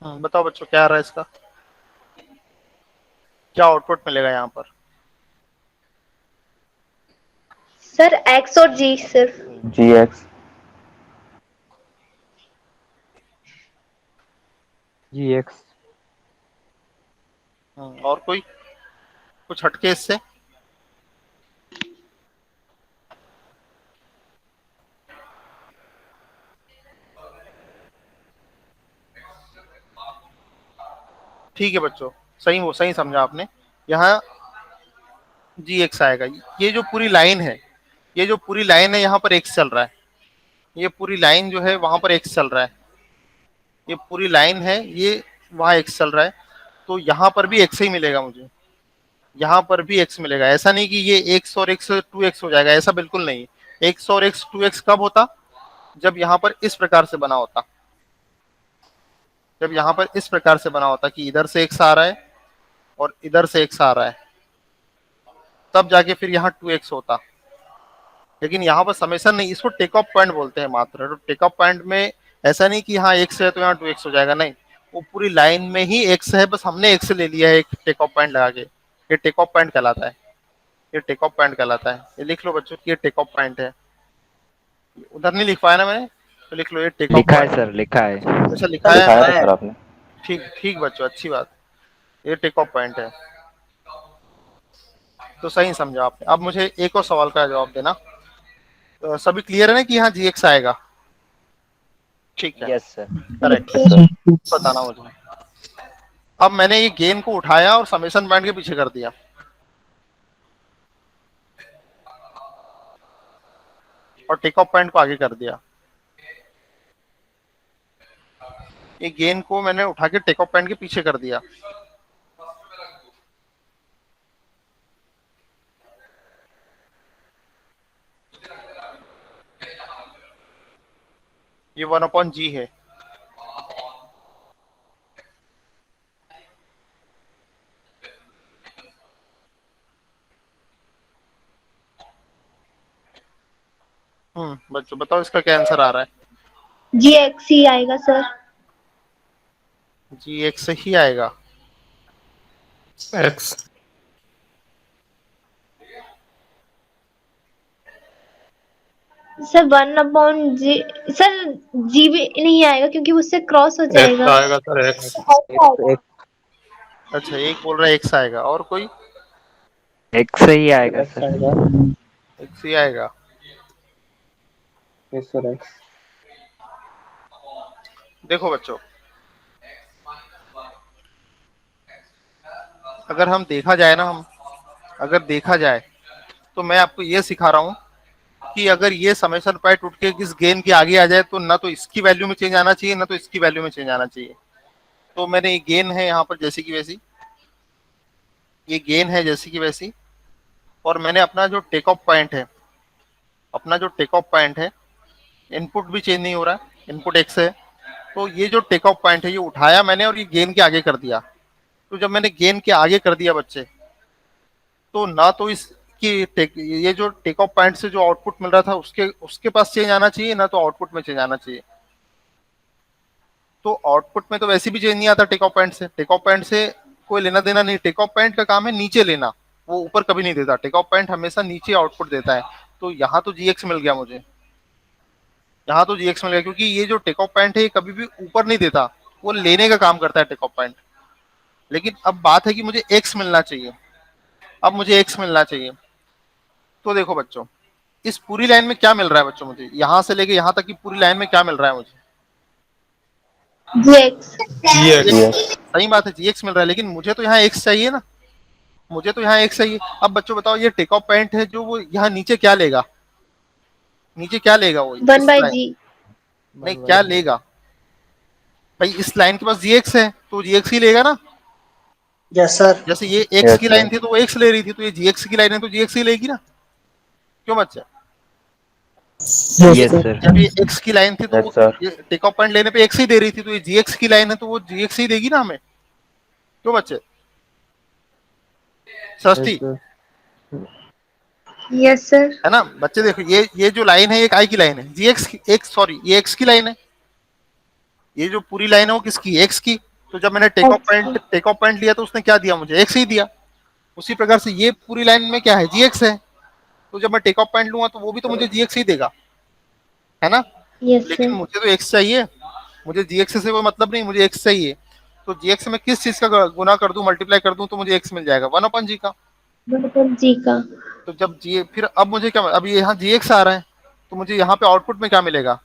बताओ बच्चों क्या आ रहा है इसका, क्या आउटपुट मिलेगा यहाँ पर? सर एक्स और जी सिर्फ। जी एक्स। GX। और कोई कुछ हटके इससे? ठीक है बच्चों, सही समझा आपने। यहाँ जी एक्स आएगा। ये जो पूरी लाइन है, ये जो पूरी लाइन है यहाँ पर एक्स चल रहा है, ये पूरी लाइन जो है वहां पर एक्स चल रहा है, ये पूरी लाइन है, ये वहां एक्स चल रहा है, तो यहाँ पर भी एक्स ही मिलेगा मुझे, यहाँ पर भी एक्स मिलेगा। ऐसा नहीं कि ये एक्स और एक्स 2x हो जाएगा, ऐसा बिल्कुल नहीं। एक्स और एक्स 2x कब होता? जब यहाँ पर इस प्रकार से बना होता, जब यहाँ पर इस प्रकार से बना होता कि इधर से एक्स आ रहा है और इधर से एक्स आ रहा है, तब जाके फिर यहाँ 2x होता। लेकिन यहाँ पर समेशन नहीं, इसको टेक ऑफ पॉइंट बोलते हैं मात्र। तो टेक ऑफ पॉइंट में ऐसा नहीं कि यहाँ एक्स है तो यहाँ 2x हो जाएगा, नहीं, वो पूरी लाइन में ही एक्स है, बस हमने एक्स ले लिया है एक टेक ऑफ पॉइंट लगा के। ये टेक ऑफ पॉइंट कहलाता है, ये टेक ऑफ पॉइंट कहलाता है। ये लिख लो बच्चों कि ये टेक ऑफ पॉइंट है। उधर नहीं लिख पाया ना मैंने, तो लिख लो ये टेक ऑफ लिखा है पॉइंट। सर, लिखा है। अच्छा लिखा दिखाया था है? सर आपने। ठीक ठीक बच्चों, अच्छी बात, ये टेक ऑफ पॉइंट है। तो सही समझा आपने। अब मुझे एक और सवाल का जवाब देना। तो सभी क्लियर है ना कि यहाँ जी एक्स आएगा? ठीक है, yes sir. Correct, yes sir. बताना मुझे। अब मैंने ये गेन को उठाया और समेशन पॉइंट के पीछे कर दिया, और टेक ऑफ पॉइंट को आगे कर दिया। ये गेन को मैंने उठा के टेक ऑफ पॉइंट के पीछे कर दिया। ये 1/g है। बच्चों बताओ इसका क्या आंसर आ रहा है? जी एक्स ही आएगा सर। जी एक्स ही आएगा। एक्स। Sir 1/g। सर जी भी नहीं आएगा क्योंकि उससे क्रॉस हो एक्स जाएगा। आएगा सर, एक्स। अच्छा, एक बोल रहा है एक्स आएगा, और कोई? X से ही आएगा सर। एक्स ही आएगा। Yes sir x. देखो बच्चों, अगर हम देखा जाए ना, हम अगर देखा जाए तो मैं आपको ये सिखा रहा हूँ कि अगर ये समेशन पॉइंट उठ के इस गेन के आगे आ जाए तो ना तो इसकी वैल्यू में चेंज आना चाहिए, ना तो इसकी वैल्यू में चेंज आना चाहिए। तो मैंने ये गेन है यहाँ पर जैसी की वैसी, ये गेन है जैसी की वैसी, और मैंने अपना जो टेक ऑफ पॉइंट है, अपना जो टेक ऑफ पॉइंट है, इनपुट भी चेंज नहीं हो रहा है, इनपुट एक्स है, तो ये जो टेक ऑफ पॉइंट है ये उठाया मैंने और ये गेन के आगे कर दिया। तो जब मैंने गेन के आगे कर दिया बच्चे, तो ना तो ये जो टेक ऑफ पॉइंट से जो आउटपुट मिल रहा था उसके उसके पास चेंज आना चाहिए, ना तो आउटपुट में चेंज आना चाहिए। तो आउटपुट में तो वैसे भी चेंज नहीं आता टेक ऑफ पॉइंट से, टेक ऑफ पॉइंट से कोई लेना देना नहीं। टेक ऑफ पॉइंट का काम है नीचे लेना, वो ऊपर कभी नहीं देता। टेक ऑफ पॉइंट हमेशा नीचे आउटपुट देता है। तो यहाँ तो जी एक्स मिल गया मुझे, यहाँ तो जी एक्स मिल गया, क्योंकि ये जो टेक ऑफ पॉइंट है ये कभी भी ऊपर नहीं देता, वो लेने का काम करता है टेक ऑफ पॉइंट। लेकिन अब बात है कि मुझे एक्स मिलना चाहिए, अब मुझे एक्स मिलना चाहिए। तो देखो बच्चों, इस पूरी लाइन में क्या मिल रहा है बच्चों मुझे, यहां से लेके यहां तक की पूरी लाइन में क्या मिल रहा है मुझे? जी एक्स। जी एक्स। सही बात है, जी एक्स मिल रहा है, लेकिन मुझे तो यहाँ एक्स चाहिए ना, मुझे तो यहाँ एक्स चाहिए। अब बच्चों बताओ, ये टेक ऑफ पॉइंट है जो वो यहाँ नीचे क्या लेगा, नीचे क्या लेगा वो? 1/g। नहीं, क्या लेगा भाई, इस लाइन के पास जीएक्स है तो जीएक्स ही लेगा ना। Yes sir. जैसे ये एक्स Yes, की sir. लाइन थी तो वो एक्स ले रही थी, तो ये जीएक्स की लाइन है तो जीएक्स ही लेगी ना। क्यों बच्चा? Yes sir. जब ये एक्स की लाइन थी तो Yes, वो sir. ये टेक ऑफ पॉइंट लेने पे एक्स ही दे रही थी, तो ये जीएक्स की लाइन है तो वो जीएक्स ही देगी ना हमें। क्यों बच्चे? षष्ठी यस सर। है ना बच्चे। देखो ये जो लाइन है, एक आई की लाइन है, जीएक्स की, एक सॉरी ये एक्स की लाइन है। ये जो पूरी लाइन है वो किसकी? एक्स की। तो जब मैंने टेक ऑफ पॉइंट लिया तो उसने क्या दिया मुझे? एक्स ही दिया। उसी प्रकार से ये पूरी लाइन में क्या है? जीएक्स है। तो जब मैं टेक ऑफ पॉइंट लूंगा तो वो भी तो मुझे जीएक्स ही देगा, है ना। यस लेकिन सर। मुझे तो एक्स चाहिए, मुझे जीएक्स से कोई मतलब नहीं, मुझे एक्स चाहिए। तो जीएक्स में किस चीज का गुना कर दूं, मल्टीप्लाई कर दूं तो मुझे एक्स मिल जाएगा? 1/g का। जी का। तो जब जी, फिर अब मुझे क्या, अब ये यहाँ जीएक्स आ रहा है तो मुझे यहाँ पे आउटपुट में क्या मिलेगा?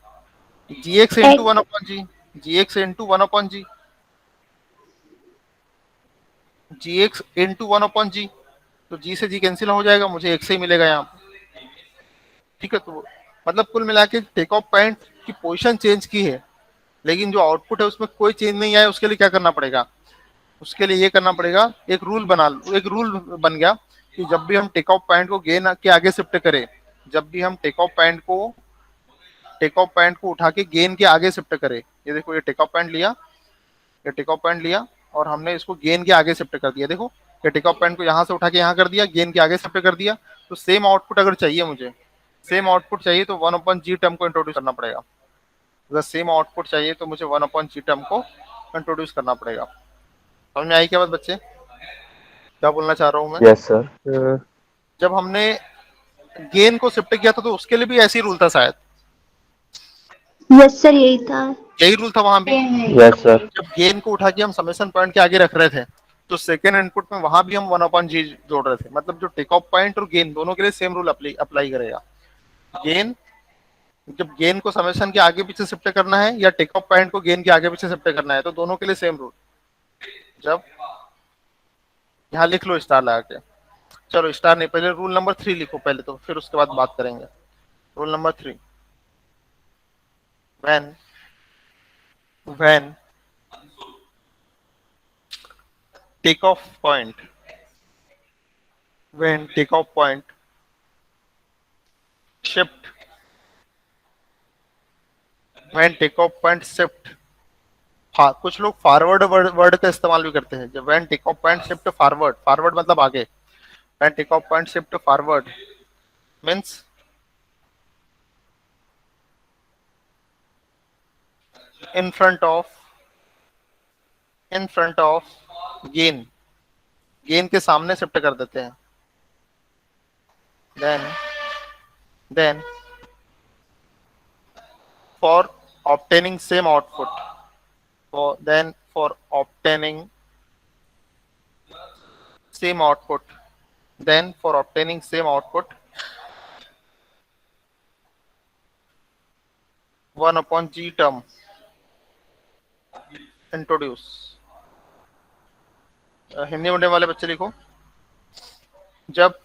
GX into 1/g, GX into 1/g, GX into 1/g। तो जी से जी कैंसिल हो जाएगा, मुझे एक्स ही मिलेगा यहाँ पे। ठीक है, तो मतलब कुल मिला के टेक ऑफ पॉइंट की पोजीशन चेंज की है, लेकिन जो आउटपुट है उसमें कोई चेंज नहीं आया। उसके लिए क्या करना पड़ेगा? उसके लिए ये करना पड़ेगा, एक रूल बना लो। एक रूल बन गया कि जब भी हम टेक ऑफ पॉइंट को गेन के आगे शिफ्ट करें, जब भी हम टेक ऑफ पॉइंट को उठा के गेन के आगे शिफ्ट करें, ये देखो, ये टेक ऑफ पॉइंट लिया, ये टेक ऑफ पॉइंट लिया और हमने इसको गेन के आगे शिफ्ट कर दिया। देखो, ये टेक ऑफ पॉइंट को यहाँ से उठा के यहाँ कर दिया, गेन के आगे शिफ्ट कर दिया। तो सेम आउटपुट अगर चाहिए मुझे, सेम आउटपुट चाहिए तो 1/g टर्म को इंट्रोड्यूस करना पड़ेगा। अगर सेम आउटपुट चाहिए तो मुझे 1/g टर्म को इंट्रोड्यूस करना पड़ेगा। समझ में आई क्या बात बच्चे? क्या बोलना चाह रहा हूँ मैं? Yes, sir. जब हमने गेन को शिफ्ट किया था तो उसके लिए भी ऐसी रूल था शायद। यस सर, यही था। यही रूल था वहां भी। Yes, sir. जब गेन को उठा के हम समेशन पॉइंट के आगे रख रहे थे तो सेकेंड इनपुट में वहां भी हम 1/g जोड़ रहे थे। मतलब जो टेक ऑफ पॉइंट और गेन दोनों के लिए सेम रूल अप्लाई करेगा। गेन, जब गेन को समेशन के आगे पीछे शिफ्ट करना है या टेक ऑफ पॉइंट को गेन के आगे पीछे शिफ्ट करना है, तो दोनों के लिए सेम रूल। जब यहाँ लिख लो स्टार लगा के। चलो स्टार नहीं, पहले रूल नंबर 3 लिखो पहले, तो फिर उसके बाद बात करेंगे। Rule number 3, when takeoff point, when takeoff point shift, when takeoff point shift, हाँ कुछ लोग फॉरवर्ड वर्ड का इस्तेमाल भी करते हैं। जब when takeoff point shift forward, forward मतलब आगे, when takeoff point shift forward means in front of gain, gain के सामने शिफ्ट कर देते हैं। then for obtaining same output, for obtaining same output, 1/g term introduce. Hindi medium वाले बच्चे लिखो, जब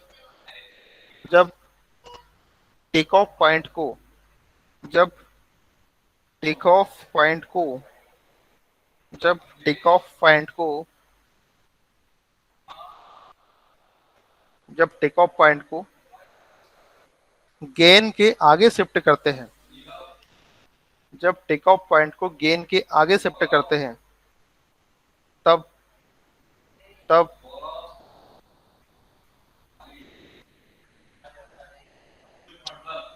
टेक ऑफ पॉइंट को जब टेक ऑफ पॉइंट को गेन के आगे शिफ्ट करते हैं, जब टेक ऑफ पॉइंट को गेन के आगे शिफ्ट करते हैं, तब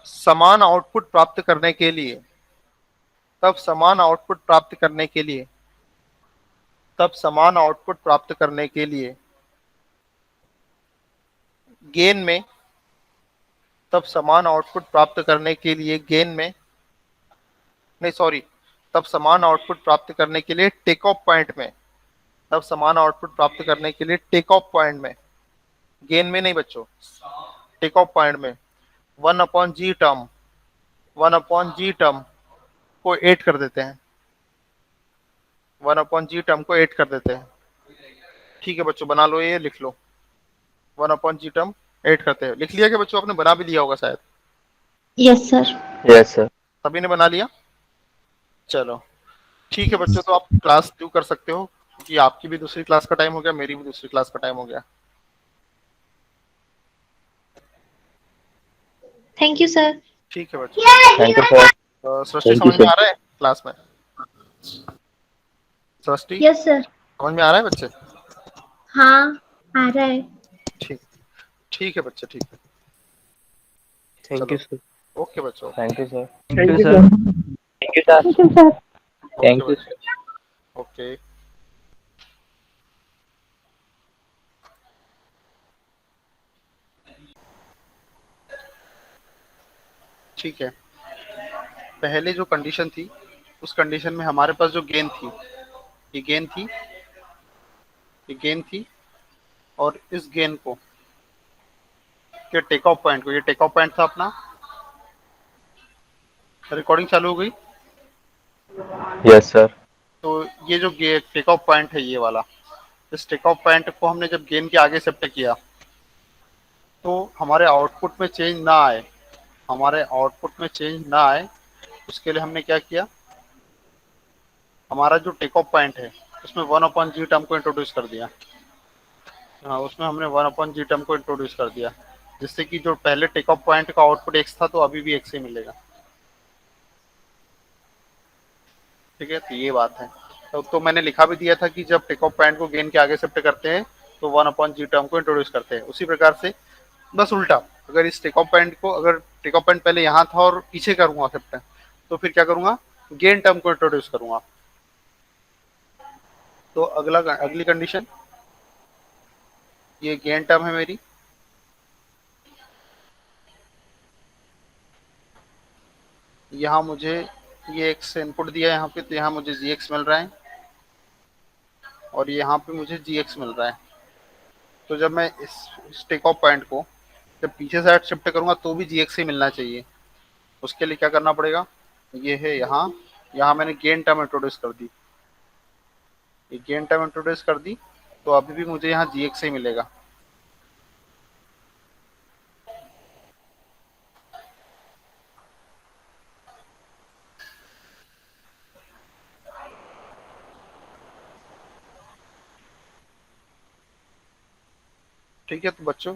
समान आउटपुट प्राप्त करने के लिए गेन में तब समान आउटपुट प्राप्त करने के लिए टेक ऑफ पॉइंट में, गेन में नहीं बच्चों, टेक ऑफ पॉइंट में 1/g टर्म को ऐड कर देते हैं। 1/g टर्म को ऐड कर देते हैं। ठीक है बच्चों, बना लो, ये लिख लो, 1/g टर्म ऐड करते हैं। लिख लिया क्या बच्चों? आपने बना भी लिया होगा शायद। Yes sir. Yes, sir. सभी ने बना लिया? चलो ठीक है बच्चों, तो आप क्लास 2 कर सकते हो क्योंकि आपकी भी दूसरी क्लास का टाइम हो गया, मेरी भी दूसरी क्लास का टाइम हो गया। Thank you sir. ठीक है बच्चों। Thank you sir. Srishti thank you समझ में सर। आ रहा है क्लास में? सृष्टि यस सर। समझ में आ रहा है बच्चे? हाँ आ रहा है। ठीक, ठीक है बच्चे, ठीक है। थैंक चलो यू सर। ओके बच्चों, thank you sir. Thank thank you you sir. Sir. Thank you sir. Okay thank you बच्चों, सर। ओके। ठीक है, पहले जो कंडीशन थी उस कंडीशन में हमारे पास जो गेन थी, ये गेन थी, ये गेन थी, और इस गेन को, ये टेक ऑफ पॉइंट को, ये टेक ऑफ पॉइंट था अपना। रिकॉर्डिंग चालू हो गई? Yes sir. तो ये जो टेक ऑफ पॉइंट है ये वाला, इस टेक ऑफ पॉइंट को हमने जब गेन के आगे शिफ्ट किया तो हमारे आउटपुट में चेंज ना आए, हमारे आउटपुट में चेंज ना आए, उसके लिए हमने क्या किया, हमारा जो टेक ऑफ पॉइंट है उसमें 1/g टर्म को इंट्रोड्यूस कर दिया। हाँ, उसमें हमने 1/g टर्म को इंट्रोड्यूस कर दिया, जिससे कि जो पहले टेक ऑफ पॉइंट का आउटपुट x था तो अभी भी x ही मिलेगा। ठीक है, तो ये बात है। तो मैंने लिखा भी दिया था कि जब टेक ऑफ पॉइंट को गेन के आगे शिफ्ट करते हैं तो 1/g टर्म को इंट्रोड्यूस करते हैं। उसी प्रकार से बस उल्टा, अगर इस टेक ऑफ पॉइंट को, अगर टेक ऑफ पॉइंट पहले यहाँ था और पीछे करूंगा शिफ्ट, तो फिर क्या करूंगा, गेन टर्म को इंट्रोड्यूस करूंगा। तो अगली कंडीशन, ये गेन टर्म है मेरी, यहाँ मुझे ये x इनपुट दिया है यहाँ पे, तो यहाँ मुझे gx मिल रहा है और यहाँ पे मुझे gx मिल रहा है। तो जब मैं इस टेक ऑफ पॉइंट को जब पीछे साइड शिफ्ट करूंगा तो भी gx ही मिलना चाहिए। उसके लिए क्या करना पड़ेगा, ये है यहाँ, यहाँ मैंने गेन टर्म इंट्रोड्यूस कर दी, ये गेन टर्म इंट्रोड्यूस कर दी, तो अभी भी मुझे यहाँ gx ही मिलेगा। ठीक है, तो बच्चों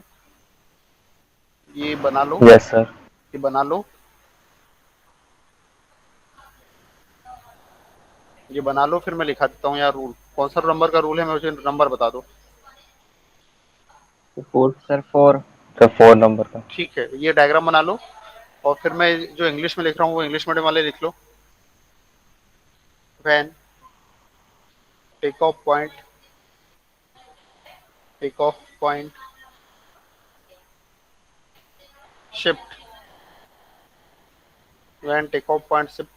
ये बना लो, यस सर। ये बना लो, ये बना लो, फिर मैं लिखा देता हूँ यार रूल। कौन सा नंबर का रूल है, मुझे नंबर बता दो। 4 सर 4। सर 4 नंबर का। ठीक है, ये डायग्राम बना लो और फिर मैं जो इंग्लिश में लिख रहा हूँ वो इंग्लिश मीडियम वाले लिख लो। When take off point, take off point shift, when take off point shift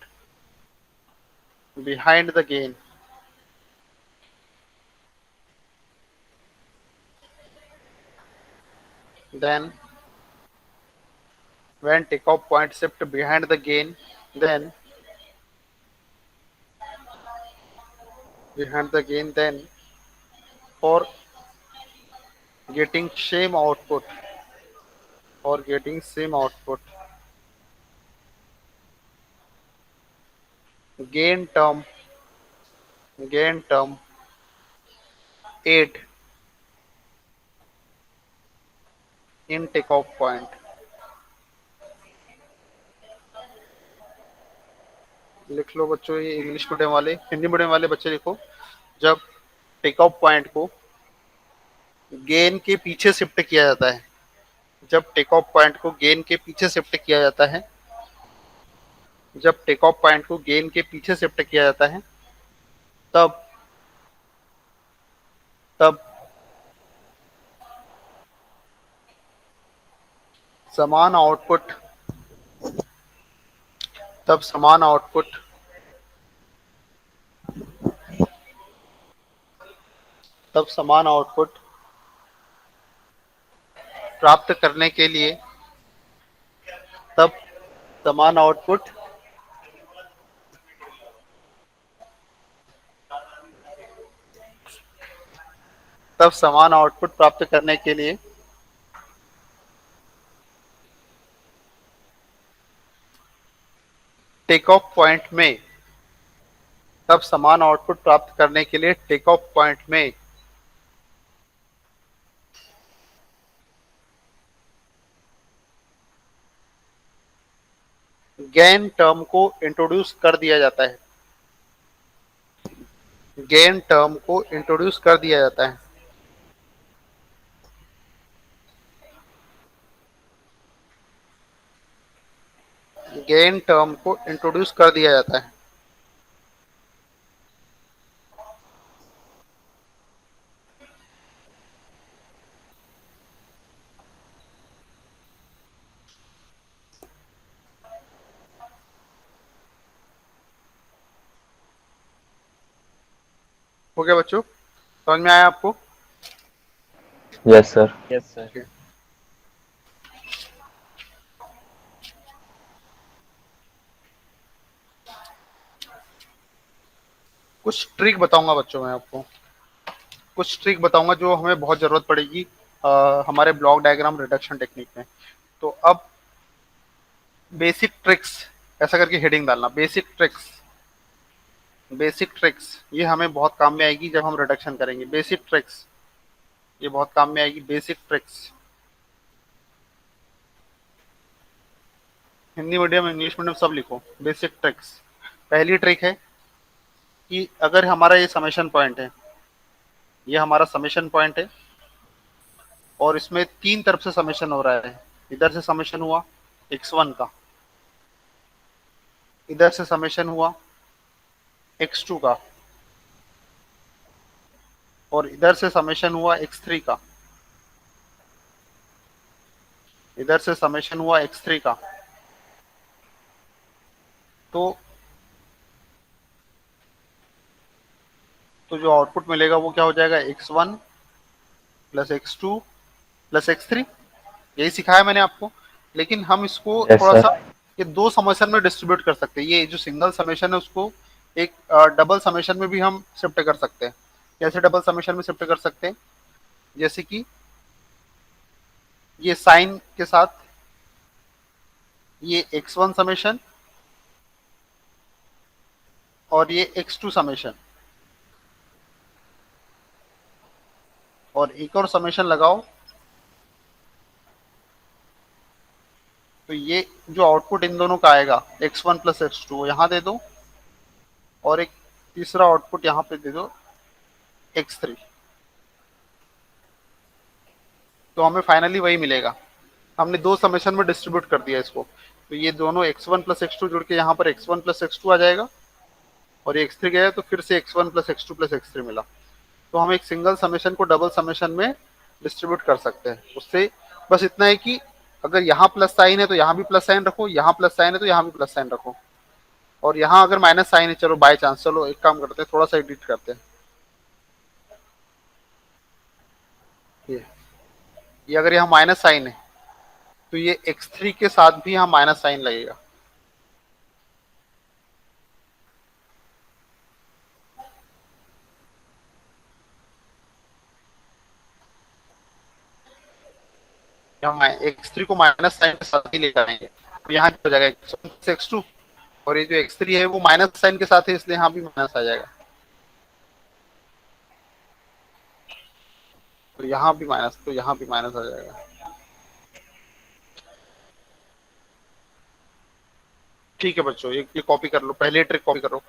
behind the gain, then when takeoff point shift behind the gain, then behind the gain, then for getting same output, for getting same output, gain term, gain term 8 in takeoff point। लिख लो बच्चों, ये English medium वाले, Hindi medium वाले बच्चे लिखो, जब take off point को gain के पीछे शिफ्ट किया जाता है, जब टेक ऑफ पॉइंट को गेन के पीछे शिफ्ट किया जाता है, जब टेक ऑफ पॉइंट को गेन के पीछे शिफ्ट किया जाता है, तब तब समान आउटपुट, तब समान आउटपुट, तब समान आउटपुट प्राप्त करने के लिए, तब समान आउटपुट तब समान आउटपुट प्राप्त करने के लिए टेक ऑफ पॉइंट में तब समान आउटपुट प्राप्त करने के लिए टेक ऑफ पॉइंट में गेन टर्म को इंट्रोड्यूस कर दिया जाता है। गेन टर्म को इंट्रोड्यूस कर दिया जाता है। गेन टर्म को इंट्रोड्यूस कर दिया जाता है। हो गया बच्चों, समझ में आया आपको? Yes sir. Yes sir. कुछ ट्रिक बताऊंगा बच्चों मैं आपको, कुछ ट्रिक बताऊंगा जो हमें बहुत जरूरत पड़ेगी हमारे ब्लॉक डायग्राम रिडक्शन टेक्निक में। तो अब बेसिक ट्रिक्स ऐसा करके हेडिंग डालना, बेसिक ट्रिक्स। बेसिक ट्रिक्स ये हमें बहुत काम में आएगी जब हम रिडक्शन करेंगे। बेसिक ट्रिक्स ये बहुत काम में आएगी। Basic tricks Hindi medium English medium सब लिखो। Basic tricks. पहली ट्रिक है कि अगर हमारा ये समेशन पॉइंट है, ये हमारा समेशन पॉइंट है और इसमें तीन तरफ से समेशन हो रहा है। इधर से समेशन हुआ x1 का, इधर से समेशन हुआ x2 का, और इधर से समेशन हुआ x3 का। इधर से समेशन हुआ x3 का। तो जो आउटपुट मिलेगा वो क्या हो जाएगा, x1 plus x2 plus x3। यही सिखाया मैंने आपको, लेकिन हम इसको Yes, थोड़ा sir. सा ये दो समेशन में डिस्ट्रीब्यूट कर सकते हैं। ये जो सिंगल समेशन है उसको एक डबल समेशन में भी हम शिफ्ट कर सकते हैं। कैसे डबल समेशन में शिफ्ट कर सकते हैं? जैसे कि ये साइन के साथ ये x1 समेशन और ये x2 समेशन, और एक और समेशन लगाओ तो ये जो आउटपुट इन दोनों का आएगा x1 प्लस x2 यहाँ दे दो, और एक तीसरा आउटपुट यहाँ पे दे दो x3। तो हमें फाइनली वही मिलेगा। हमने दो समेशन में डिस्ट्रीब्यूट कर दिया इसको, तो ये दोनों x1 प्लस x2 जुड़ के यहाँ पर x1 प्लस x2 आ जाएगा, और ये x3 गया तो फिर से x1 plus x2 plus x3 मिला। तो हम एक सिंगल समेशन को डबल समेशन में डिस्ट्रीब्यूट कर सकते हैं। उससे बस इतना है कि अगर यहाँ प्लस साइन है तो यहाँ भी प्लस साइन रखो, यहाँ प्लस साइन है तो यहाँ भी प्लस साइन रखो, और यहाँ अगर माइनस साइन है, चलो बाय चांस, चलो एक काम करते हैं, थोड़ा सा एडिट करते हैं। ये अगर यहाँ माइनस साइन है तो ये x3 के साथ भी यहाँ माइनस साइन लगेगा। यहाँ x3 को माइनस साइन के साथ ही लेकर आएंगे, तो यहाँ हो जाएगा x2, और ये जो x3 है वो माइनस साइन के साथ है, इसलिए यहाँ भी माइनस आ जाएगा। तो यहाँ भी माइनस, तो यहाँ भी माइनस आ जाएगा। ठीक है बच्चों, ये कॉपी कर लो, पहले ट्रिक कॉपी करो।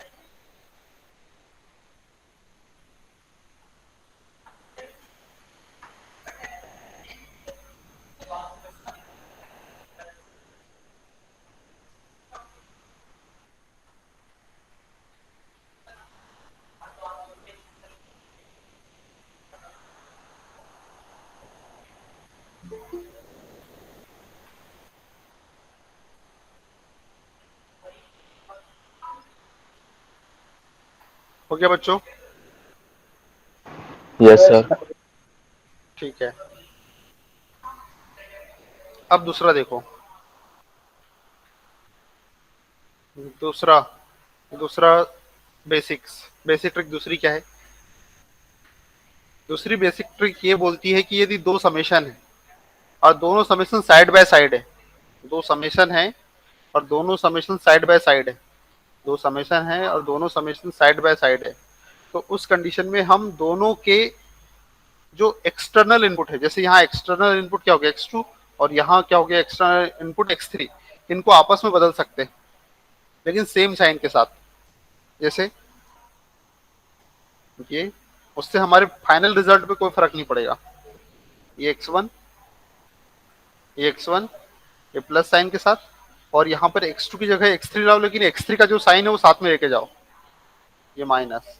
हो गया बच्चों? Yes sir. ठीक है, अब दूसरा देखो। दूसरा दूसरा बेसिक ट्रिक दूसरी क्या है? दूसरी बेसिक ट्रिक ये बोलती है कि यदि दो समेशन है और दोनों समेशन साइड बाय साइड है, दो समेशन है और दोनों समेशन साइड बाय साइड है, दो समेशन है और दोनों समेशन साइड बाय साइड है, तो उस कंडीशन में हम दोनों के जो एक्सटर्नल इनपुट है, जैसे यहाँ एक्सटर्नल इनपुट क्या हो गया x2 और यहाँ क्या हो गया एक्सटर्नल इनपुट x3, इनको आपस में बदल सकते हैं लेकिन सेम साइन के साथ। जैसे ये, उससे हमारे फाइनल रिजल्ट पे कोई फर्क नहीं पड़ेगा। ये x1, ये x1 ये प्लस साइन के साथ, और यहाँ पर x2 की जगह x3 लाओ, लेकिन x3 का जो साइन है वो साथ में लेके जाओ, ये माइनस।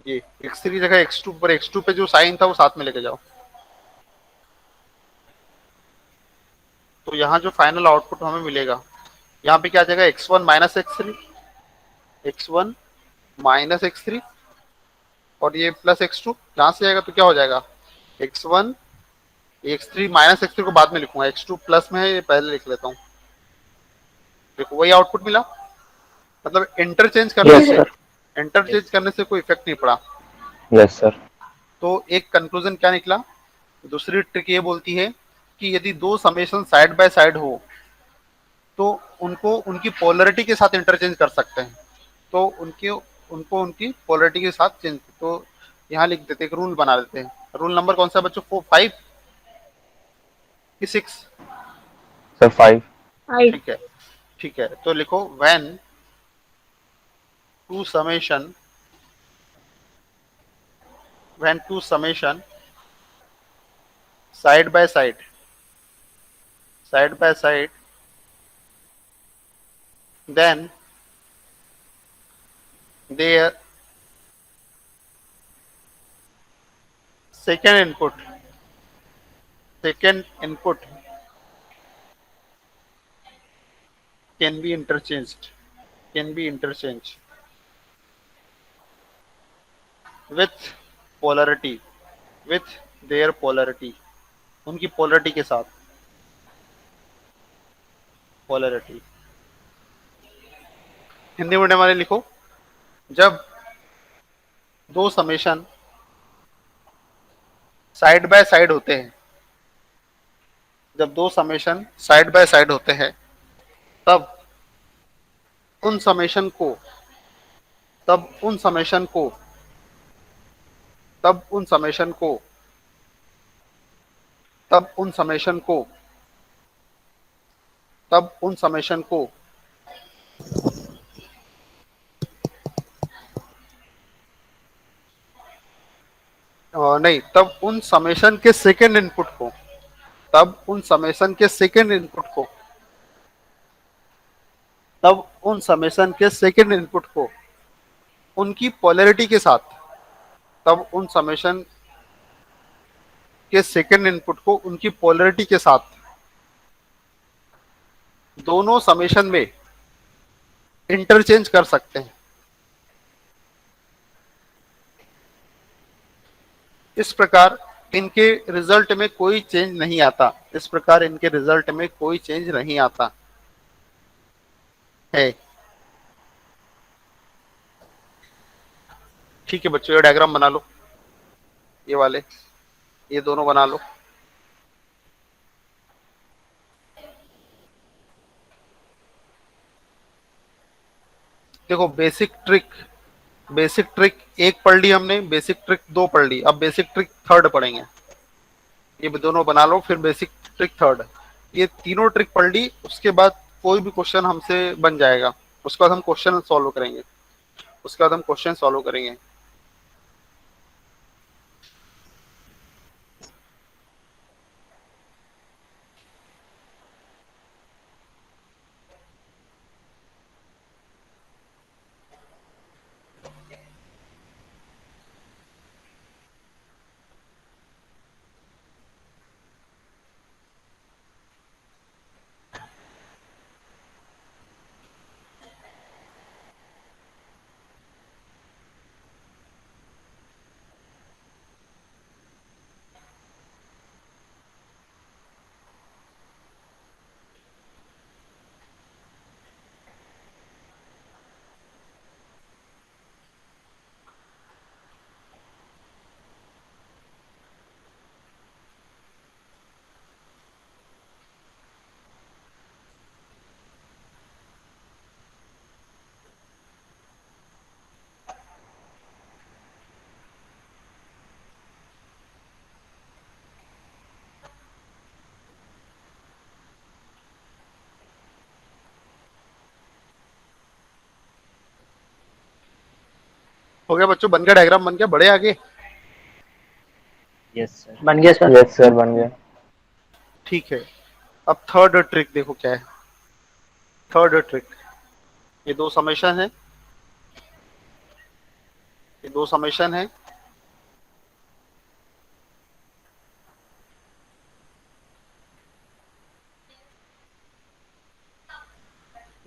ये x3 की जगह x2 पर x2 पे जो साइन था वो साथ में लेके जाओ। तो यहाँ जो फाइनल आउटपुट हमें मिलेगा, यहाँ पे क्या आ जाएगा x1 minus x3, x1 minus x3 और ये प्लस x2, यहाँ से आएगा तो क्या हो जाएगा x1 x3 माइनस x3 को बाद में लिखूंगा, x2 प्लस में है ये पहले लिख लेता हूँ। देखो वही आउटपुट मिला, मतलब यस सर। इंटरचेंज करने से कोई इफेक्ट नहीं पड़ा। Yes sir. तो एक कंक्लूजन क्या निकला, दूसरी ट्रिक ये बोलती है कि यदि दो समेशन साइड बाय साइड हो तो उनको उनकी पोलरिटी के साथ इंटरचेंज कर सकते हैं। तो उनको उनकी पोलरिटी के साथ चेंज, तो यहाँ लिख देते, एक रूल बना देते हैं। रूल नंबर कौन सा बच्चों, 5 कि 6? सर 5। ठीक है, ठीक है, तो लिखो when two summation side by side then their second input can be interchanged with polarity, with their polarity, उनकी पोलरिटी के साथ, पोलरिटी। हिंदी मीडियम वाले लिखो, जब दो समेशन साइड बाय साइड होते हैं, जब दो समेशन साइड बाय साइड होते हैं तब उन समेशन को तब उन समेशन को तब उन समेशन को तब उन समेशन को तब उन समेशन को नहीं, तब उन समेशन के सेकंड इनपुट को तब उन समेशन के सेकंड इनपुट को तब उन समेशन के सेकंड इनपुट को उनकी पोलैरिटी के साथ तब उन समेशन के सेकंड इनपुट को उनकी पोलैरिटी के साथ दोनों समेशन में इंटरचेंज कर सकते हैं। इस प्रकार इनके रिजल्ट में कोई चेंज नहीं आता, इस प्रकार इनके रिजल्ट में कोई चेंज नहीं आता है। ठीक है बच्चों, ये डायग्राम बना लो, ये वाले, ये दोनों बना लो। देखो बेसिक ट्रिक एक पढ़ ली हमने, बेसिक ट्रिक 2 पढ़ ली, अब बेसिक ट्रिक 3rd पढ़ेंगे। ये दोनों बना लो, फिर बेसिक ट्रिक 3rd। ये तीनों ट्रिक पढ़ ली, उसके बाद कोई भी क्वेश्चन हमसे बन जाएगा, उसके बाद हम क्वेश्चन सॉल्व करेंगे। हो गया बच्चों, बन गया, डायग्राम बन गया, बढ़े आगे। Yes sir. बन गया सर। यस सर, बन गया। ठीक है, अब थर्ड ट्रिक देखो क्या है। थर्ड ट्रिक, ये दो समेशन है, ये दो समेशन है।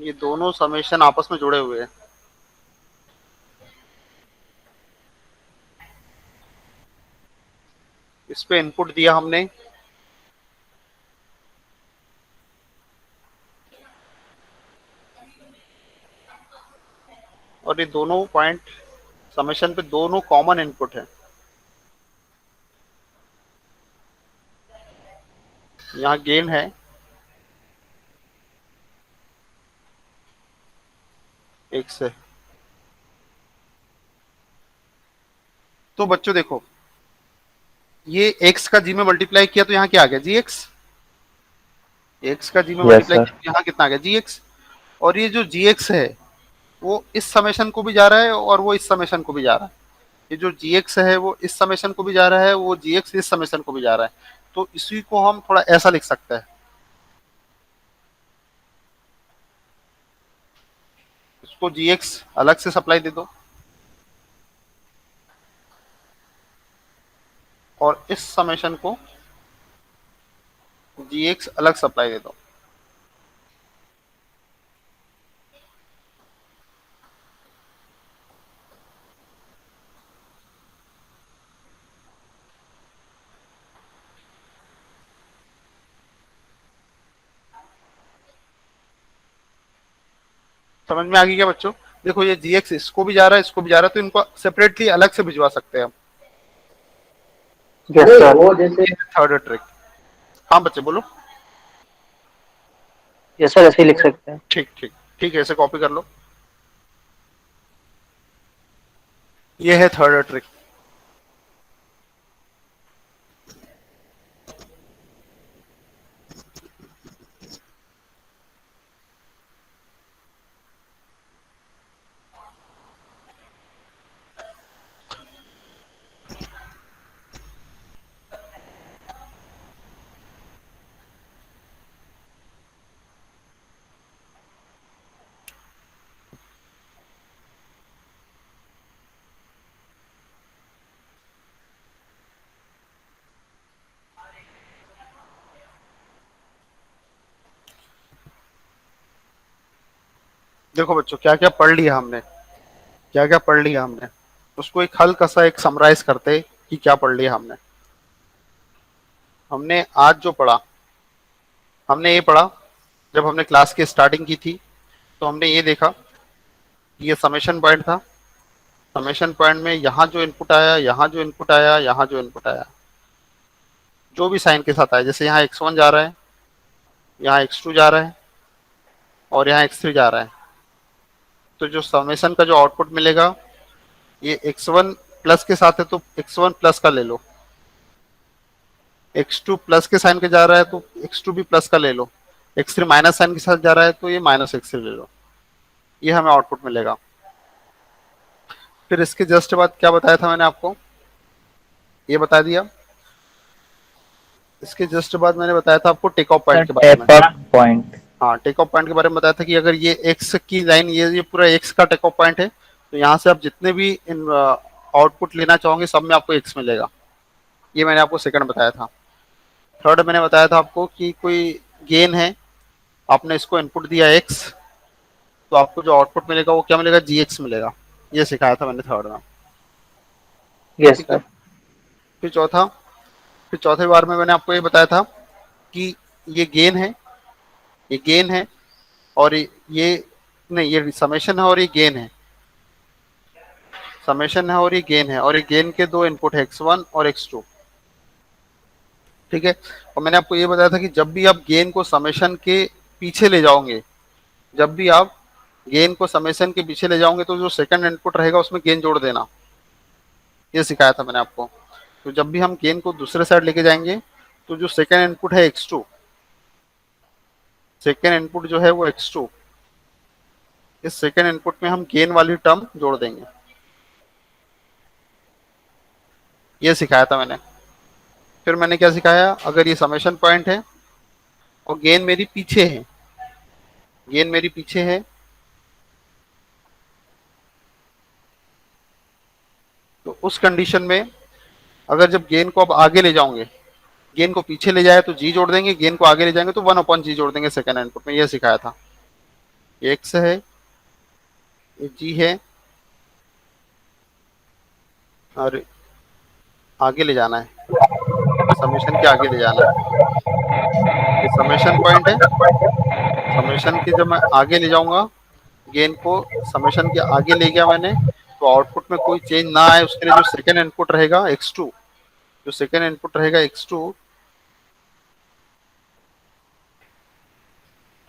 ये दोनों समेशन आपस में जुड़े हुए हैं। इस पे इनपुट दिया हमने, और ये दोनों पॉइंट समेशन पे दोनों कॉमन इनपुट है। यहाँ गेन है एक से। तो बच्चों देखो, ये x का g में मल्टीप्लाई किया तो यहाँ क्या आ गया, gx। x का g में यस मल्टीप्लाई सर। किया तो यहाँ कितना आ गया, gx। और ये जो gx है वो इस समेशन को भी जा रहा है और वो इस समेशन को भी जा रहा है। ये जो gx है वो इस समेशन को भी जा रहा है, वो gx इस समेशन को भी जा रहा है। तो इसी को हम थोड़ा ऐसा लिख सकते हैं, इसको gx अलग से सप्लाई दे दो और इस समेशन को gx अलग सप्लाई दे दो। समझ में आ गई क्या बच्चों? देखो ये gx इसको भी जा रहा है, इसको भी जा रहा है, तो इनको सेपरेटली अलग से भिजवा सकते हैं हम। Yes sir. वो जैसे थर्ड ट्रिक। हाँ बच्चे बोलो। ये सर ऐसे ही लिख सकते हैं। ठीक ठीक ठीक है, इसे कॉपी कर लो। ये है थर्ड ट्रिक। देखो बच्चों, क्या क्या पढ़ लिया हमने, क्या क्या पढ़ लिया हमने, उसको एक हल्का सा एक समराइज करते कि क्या पढ़ लिया हमने। हमने आज जो पढ़ा, हमने ये पढ़ा, जब हमने क्लास की स्टार्टिंग की थी तो हमने ये देखा कि ये समेशन पॉइंट था। समेशन पॉइंट में यहाँ जो इनपुट आया, यहाँ जो इनपुट आया, यहाँ जो इनपुट आया, जो भी साइन के साथ आया, जैसे यहाँ x1 जा रहा है, यहाँ x2 जा रहा है और यहाँ x3 जा रहा है, तो जो समेशन का जो आउटपुट मिलेगा, ये x1 प्लस के साथ है तो x1 प्लस का ले लो, x2 प्लस के साइन के जा रहा है तो x2 भी प्लस का ले लो, x3 माइनस साइन के साथ जा रहा है तो ये माइनस x3 ले लो। ये हमें आउटपुट मिलेगा। फिर इसके जस्ट बाद क्या बताया था मैंने आपको, ये बता दिया। इसके जस्ट बाद मैंने बताया था आपको टेक ऑफ पॉइंट के बारे में। Tap point. हाँ, टेक ऑफ पॉइंट के बारे में बताया था कि अगर ये एक्स की लाइन, ये पूरा एक्स का टेक ऑफ पॉइंट है, तो यहाँ से आप जितने भी इन आउटपुट लेना चाहोगे सब में आपको एक्स मिलेगा। ये मैंने आपको सेकंड बताया था। थर्ड मैंने बताया था आपको कि कोई गेन है, आपने इसको इनपुट दिया एक्स, तो आपको जो आउटपुट मिलेगा वो क्या मिलेगा, जी एक्स मिलेगा। ये सिखाया था मैंने थर्ड में। यस ठीक है। सर। फिर चौथा, फिर चौथे बार में मैंने आपको ये बताया था कि ये गेन है, ये गेन है और ये नहीं, ये समेशन है और ये गेन है, समेशन है और ये गेन है, और ये गेन के दो इनपुट है x1 और x2। ठीक है। और मैंने आपको ये बताया था कि जब भी आप गेन को समेशन के पीछे ले जाओगे, जब भी आप गेन को समेशन के पीछे ले जाओगे तो जो सेकंड इनपुट रहेगा उसमें गेन जोड़ देना। ये सिखाया था मैंने आपको। तो जब भी हम गेन को दूसरे साइड लेके जाएंगे तो जो सेकंड इनपुट है x2, सेकंड इनपुट जो है वो x2, इस सेकंड इनपुट में हम गेन वाली टर्म जोड़ देंगे। ये सिखाया था मैंने। फिर मैंने क्या सिखाया, अगर ये समेशन पॉइंट है और गेन मेरी पीछे है, गेन मेरी पीछे है, तो उस कंडीशन में अगर जब गेन को अब आगे ले जाओगे, गेन को पीछे ले जाए तो जी जोड़ देंगे, गेन को आगे ले जाएंगे तो 1/g जोड़ देंगे सेकंड इनपुट में। ये सिखाया था। ये एक्स है, ये जी है, और आगे ले जाना है, समेशन के आगे ले जाना है। ये समेशन पॉइंट है, समेशन के जब मैं आगे ले जाऊंगा, गेन को समेशन के आगे ले गया मैंने, तो आउटपुट में कोई चेंज ना आए उसके लिए जो सेकंड इनपुट रहेगा x2, जो सेकंड इनपुट रहेगा x2,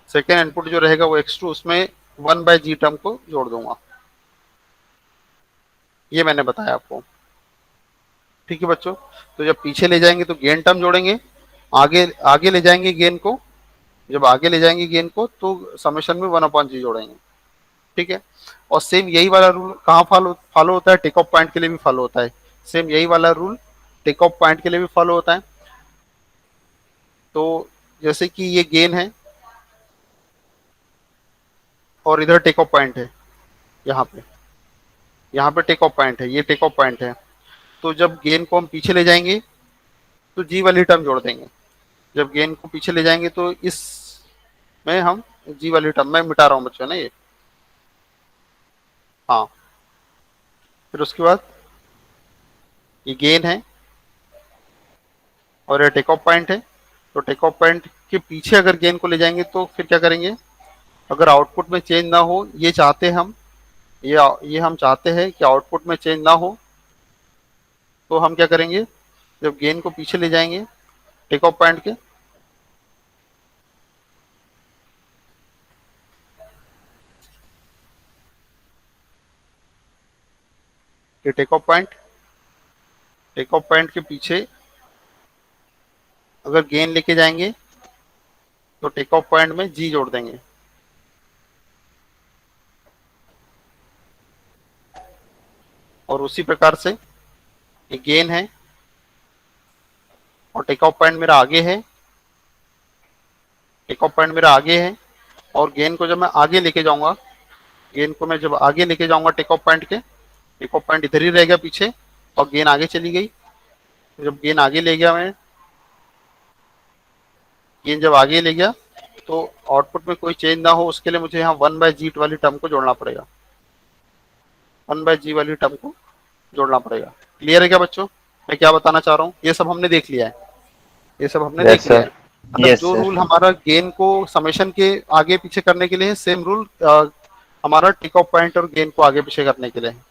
सेकंड इनपुट जो रहेगा वो x2, उसमें 1/g टर्म को जोड़ दूंगा। ये मैंने बताया आपको। ठीक है बच्चों, तो जब पीछे ले जाएंगे तो गेन टर्म जोड़ेंगे, आगे आगे ले जाएंगे गेन को, जब आगे ले जाएंगे गेन को तो समेशन में 1/g जोड़ेंगे। ठीक है, और सेम यही वाला रूल कहाँ फॉलो होता है, टेक ऑफ पॉइंट के लिए भी फॉलो होता है। सेम यही वाला रूल टेक ऑफ पॉइंट के लिए भी फॉलो होता है। तो जैसे कि ये गेन है और इधर टेक ऑफ पॉइंट है, यहाँ पे टेक ऑफ पॉइंट है, ये टेक ऑफ पॉइंट है। तो जब गेन को हम पीछे ले जाएंगे तो जी वाली टर्म जोड़ देंगे। जब गेन को पीछे ले जाएंगे तो इस में हम जी वाली टर्म में मिटा रहा हूँ बच्चों ना ये। हाँ, फिर उसके बाद ये गेन है और ये टेक ऑफ पॉइंट है। तो टेक ऑफ पॉइंट के पीछे अगर गेन को ले जाएंगे तो फिर क्या करेंगे, अगर आउटपुट में चेंज ना हो, ये चाहते हम, ये हम चाहते हैं कि आउटपुट में चेंज ना हो, तो हम क्या करेंगे, जब गेन को पीछे ले जाएंगे टेक ऑफ पॉइंट के, ये टेक ऑफ पॉइंट के पीछे अगर गेन लेके जाएंगे तो टेक ऑफ पॉइंट में जी जोड़ देंगे। और उसी प्रकार से ये गेन है और टेक ऑफ पॉइंट मेरा आगे है, टेक ऑफ पॉइंट मेरा आगे है, और गेन को जब मैं आगे लेके जाऊंगा, गेन को मैं जब आगे लेके जाऊंगा टेक ऑफ पॉइंट के, टेक ऑफ पॉइंट इधर ही रह गया पीछे और गेन आगे चली गई। जब गेन आगे ले गया मैं, गेन जब आगे ले गया तो आउटपुट में कोई चेंज ना हो उसके लिए मुझे यहाँ 1/g वाली टर्म को जोड़ना पड़ेगा, 1/g वाली टर्म को जोड़ना पड़ेगा। क्लियर है क्या बच्चों, मैं क्या बताना चाह रहा हूँ? ये सब हमने देख लिया है, ये सब हमने देख लिया है। मतलब Yes, जो sir. रूल हमारा गेन को समेशन के आगे पीछे करने के लिए है, सेम रूल हमारा टेक ऑफ पॉइंट और गेन को आगे पीछे करने के लिए है।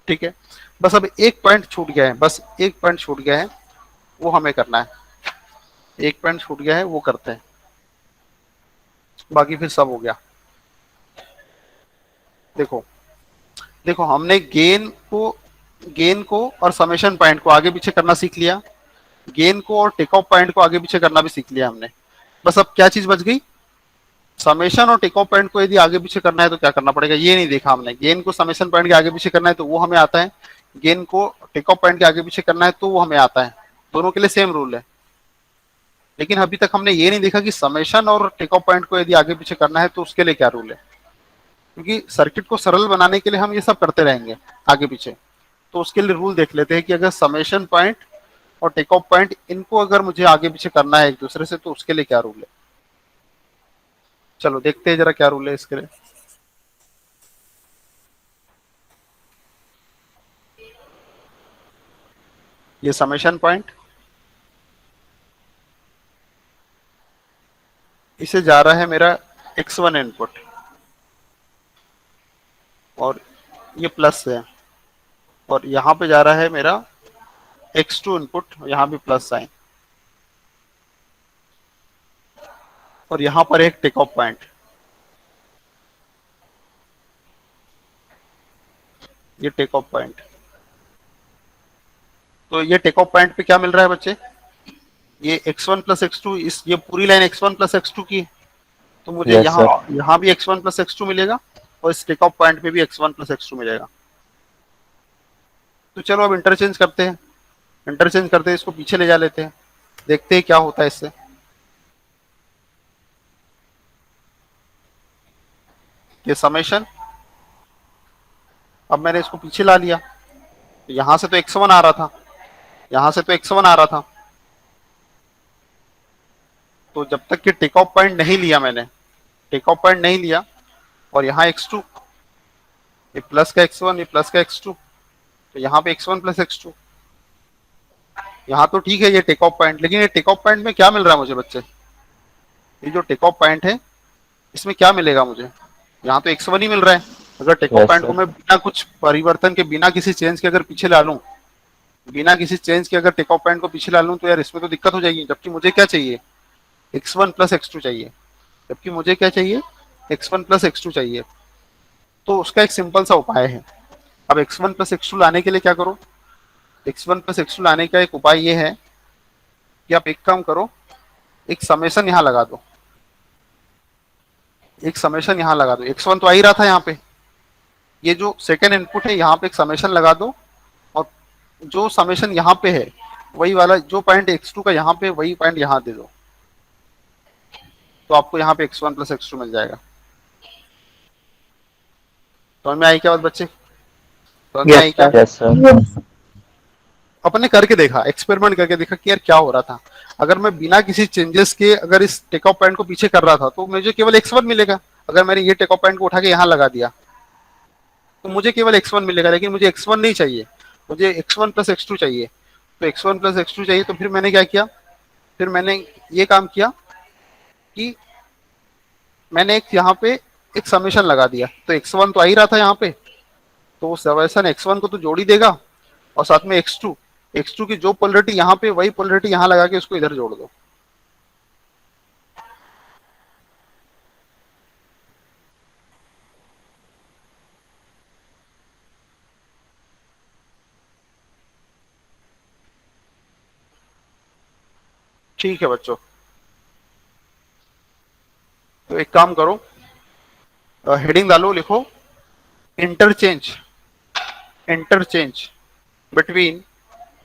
ठीक है, बस अब एक पॉइंट छूट गया है, बस एक पॉइंट छूट गया है, वो हमें करना है। एक पॉइंट छूट गया है, वो करते हैं, बाकी फिर सब हो गया। देखो देखो, हमने गेन को और समेशन पॉइंट को आगे पीछे करना सीख लिया, गेन को और टेक ऑफ पॉइंट को आगे पीछे करना भी सीख लिया हमने। बस अब क्या चीज बच गई, समेशन और टेक ऑफ पॉइंट को यदि आगे पीछे करना है तो क्या करना पड़ेगा, ये नहीं देखा हमने। गेन को समेशन पॉइंट के आगे पीछे करना है तो वो हमें आता है, गेन को टेक ऑफ पॉइंट के आगे पीछे करना है तो वो हमें आता है। दोनों के लिए सेम रूल है। लेकिन अभी तक हमने ये नहीं देखा कि समेशन और टेक ऑफ पॉइंट को यदि आगे पीछे करना है तो उसके लिए क्या रूल है, क्योंकि सर्किट को सरल बनाने के लिए हम ये सब करते रहेंगे आगे पीछे। तो उसके लिए रूल देख लेते हैं कि अगर समेशन पॉइंट और टेक ऑफ पॉइंट इनको अगर मुझे आगे पीछे करना है एक दूसरे से तो उसके लिए क्या रूल है। चलो देखते हैं जरा क्या रूल है इसके लिए। ये समेशन पॉइंट, इसे जा रहा है मेरा x1 इनपुट और ये प्लस है, और यहाँ पे जा रहा है मेरा x2 इनपुट, यहाँ भी प्लस साइन, और यहाँ पर एक टेक ऑफ पॉइंट, ये टेक ऑफ पॉइंट। तो ये टेक ऑफ पॉइंट पे क्या मिल रहा है बच्चे, ये x1 प्लस x2, इस ये पूरी लाइन x1 प्लस x2 की है, तो मुझे Yes, यहाँ भी x1 प्लस x2 मिलेगा और इस टेक ऑफ पॉइंट पे भी x1 प्लस x2 मिलेगा। तो चलो अब इंटरचेंज करते हैं। इंटरचेंज करते हैं, इसको पीछे ले जा लेते हैं, देखते हैं क्या होता है इससे। ये समेशन, अब मैंने इसको पीछे ला लिया, तो यहां से तो x1 आ रहा था, यहां से तो x1 आ रहा था, तो जब तक कि टेक ऑफ पॉइंट नहीं लिया मैंने, टेक ऑफ पॉइंट नहीं लिया, और यहाँ x2, ये प्लस का x1, ये प्लस का x2, तो यहाँ पे x1 प्लस x2, यहाँ तो ठीक है ये टेक ऑफ पॉइंट, लेकिन ये टेक ऑफ पॉइंट में क्या मिल रहा है मुझे बच्चे, ये जो टेक ऑफ पॉइंट है इसमें क्या मिलेगा मुझे, यहाँ तो x1 ही मिल रहा है। अगर टेक ऑफ Yes, पॉइंट को sir. मैं बिना कुछ परिवर्तन के, बिना किसी चेंज के अगर पीछे ला लूं, बिना किसी चेंज के अगर टेक ऑफ पॉइंट को पीछे ला लूं, तो यार इसमें तो दिक्कत हो जाएगी। जबकि मुझे क्या चाहिए, x1 प्लस x2 चाहिए, जबकि मुझे क्या चाहिए, x1 प्लस x2 चाहिए। तो उसका एक सिंपल सा उपाय है। अब x1 प्लस x2 लाने के लिए क्या करो, x1 प्लस x2 लाने का एक उपाय ये है कि आप एक काम करो, एक समेशन यहाँ लगा दो, एक समेशन यहाँ लगा दो। x1 तो आ ही रहा था यहाँ पे, ये जो सेकेंड इनपुट है यहाँ पे एक समेशन लगा दो, और जो समेशन यहाँ पे है वही वाला, जो पॉइंट x2 का यहाँ पे, वही पॉइंट यहाँ दे दो, तो आपको यहाँ पे x1 प्लस x2 मिल जाएगा। समझ में आई क्या बात बच्चे, समझ में आई क्या? Yes, sir. अपने करके देखा, एक्सपेरिमेंट करके देखा कि यार क्या हो रहा था। अगर मैं बिना किसी चेंजेस के अगर इस टेक ऑफ पॉइंट को पीछे कर रहा था तो मुझे केवल x1 मिलेगा। अगर मैंने ये टेक ऑफ पॉइंट को उठा के यहाँ लगा दिया तो मुझे केवल x1 मिलेगा, लेकिन मुझे x1 नहीं चाहिए, मुझे x1 प्लस x2 चाहिए। तो x1 प्लस x2 चाहिए, तो फिर मैंने क्या किया, फिर मैंने ये काम किया कि मैंने एक यहाँ पे एक समेशन लगा दिया। तो x1 तो आ ही रहा था यहाँ पे, तो वो समेशन x1 को तो जोड़ ही देगा, और साथ में x2, x2 की जो पोलरिटी यहाँ पे, वही पोलरिटी यहाँ लगा के उसको इधर जोड़ दो। ठीक है बच्चों, तो एक काम करो, हेडिंग डालो, लिखो interchange, interchange between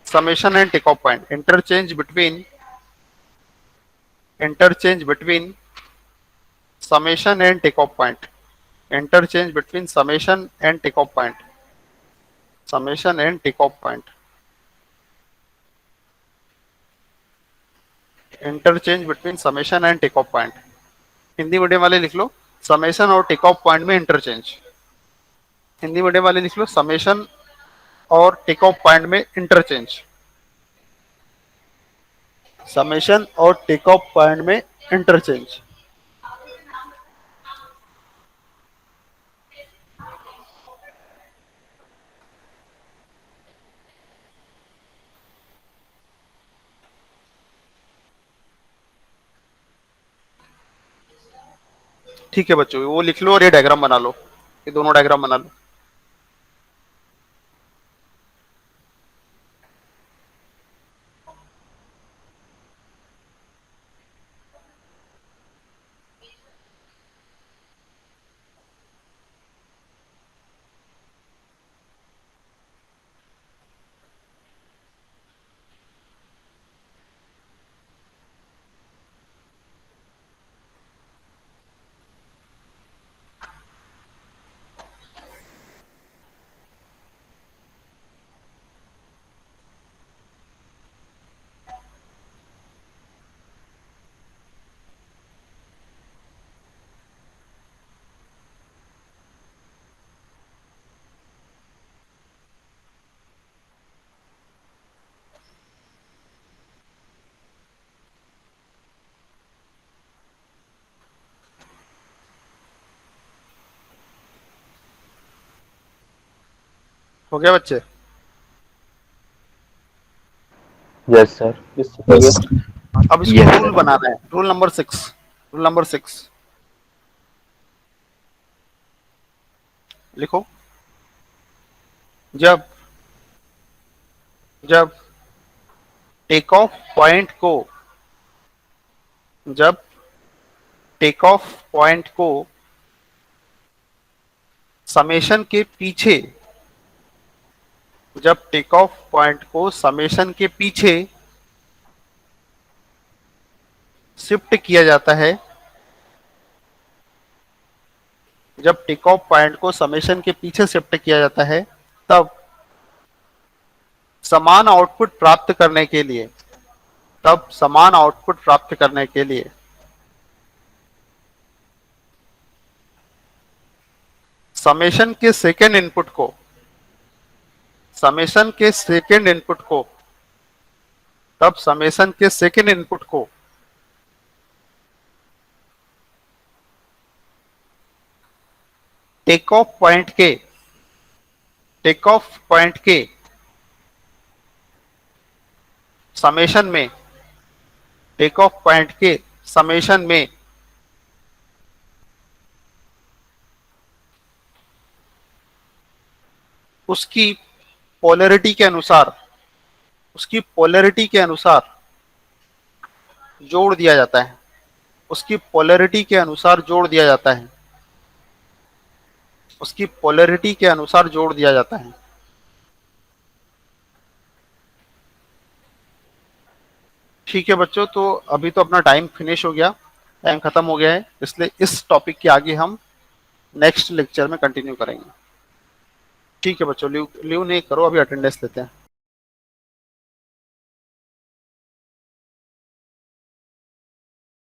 summation and takeoff point, interchange between summation and takeoff point, interchange between summation and takeoff point, summation and takeoff point, interchange between summation and takeoff point। Hindi medium वाले लिख लो summation और take off point में interchange, Hindi medium वाले लिख लो summation और take off point में interchange, summation और take off point में इंटरचेंज। ठीक है बच्चों, वो लिख लो और ये डायग्राम बना लो, ये दोनों डायग्राम बना लो। हो गया बच्चे? Yes, sir. अब इसको Yes, रूल sir. बनाना है, रूल नंबर 6, रूल नंबर 6 लिखो। जब जब टेक ऑफ पॉइंट को, जब टेक ऑफ पॉइंट को समेशन के पीछे, जब टेक ऑफ पॉइंट को समेशन के पीछे शिफ्ट किया जाता है, जब टेक ऑफ पॉइंट को समेशन के पीछे शिफ्ट किया जाता है, तब समान आउटपुट प्राप्त करने के लिए, तब समान आउटपुट प्राप्त करने के लिए समेशन के सेकेंड इनपुट को, समेशन के सेकेंड इनपुट को, तब समेशन के सेकेंड इनपुट को टेक ऑफ पॉइंट के, टेक ऑफ पॉइंट के समेशन में, टेक ऑफ पॉइंट के समेशन में उसकी पोलैरिटी के अनुसार, उसकी पोलैरिटी के अनुसार जोड़ दिया जाता है, उसकी पोलैरिटी के अनुसार जोड़ दिया जाता है, उसकी पोलैरिटी के अनुसार जोड़ दिया जाता है। ठीक है बच्चों, तो अभी तो अपना टाइम फिनिश हो गया, टाइम खत्म हो गया है, इसलिए इस टॉपिक के आगे हम नेक्स्ट लेक्चर में कंटिन्यू करेंगे। ठीक है बच्चों, लीव नहीं करो, अभी अटेंडेंस लेते हैं।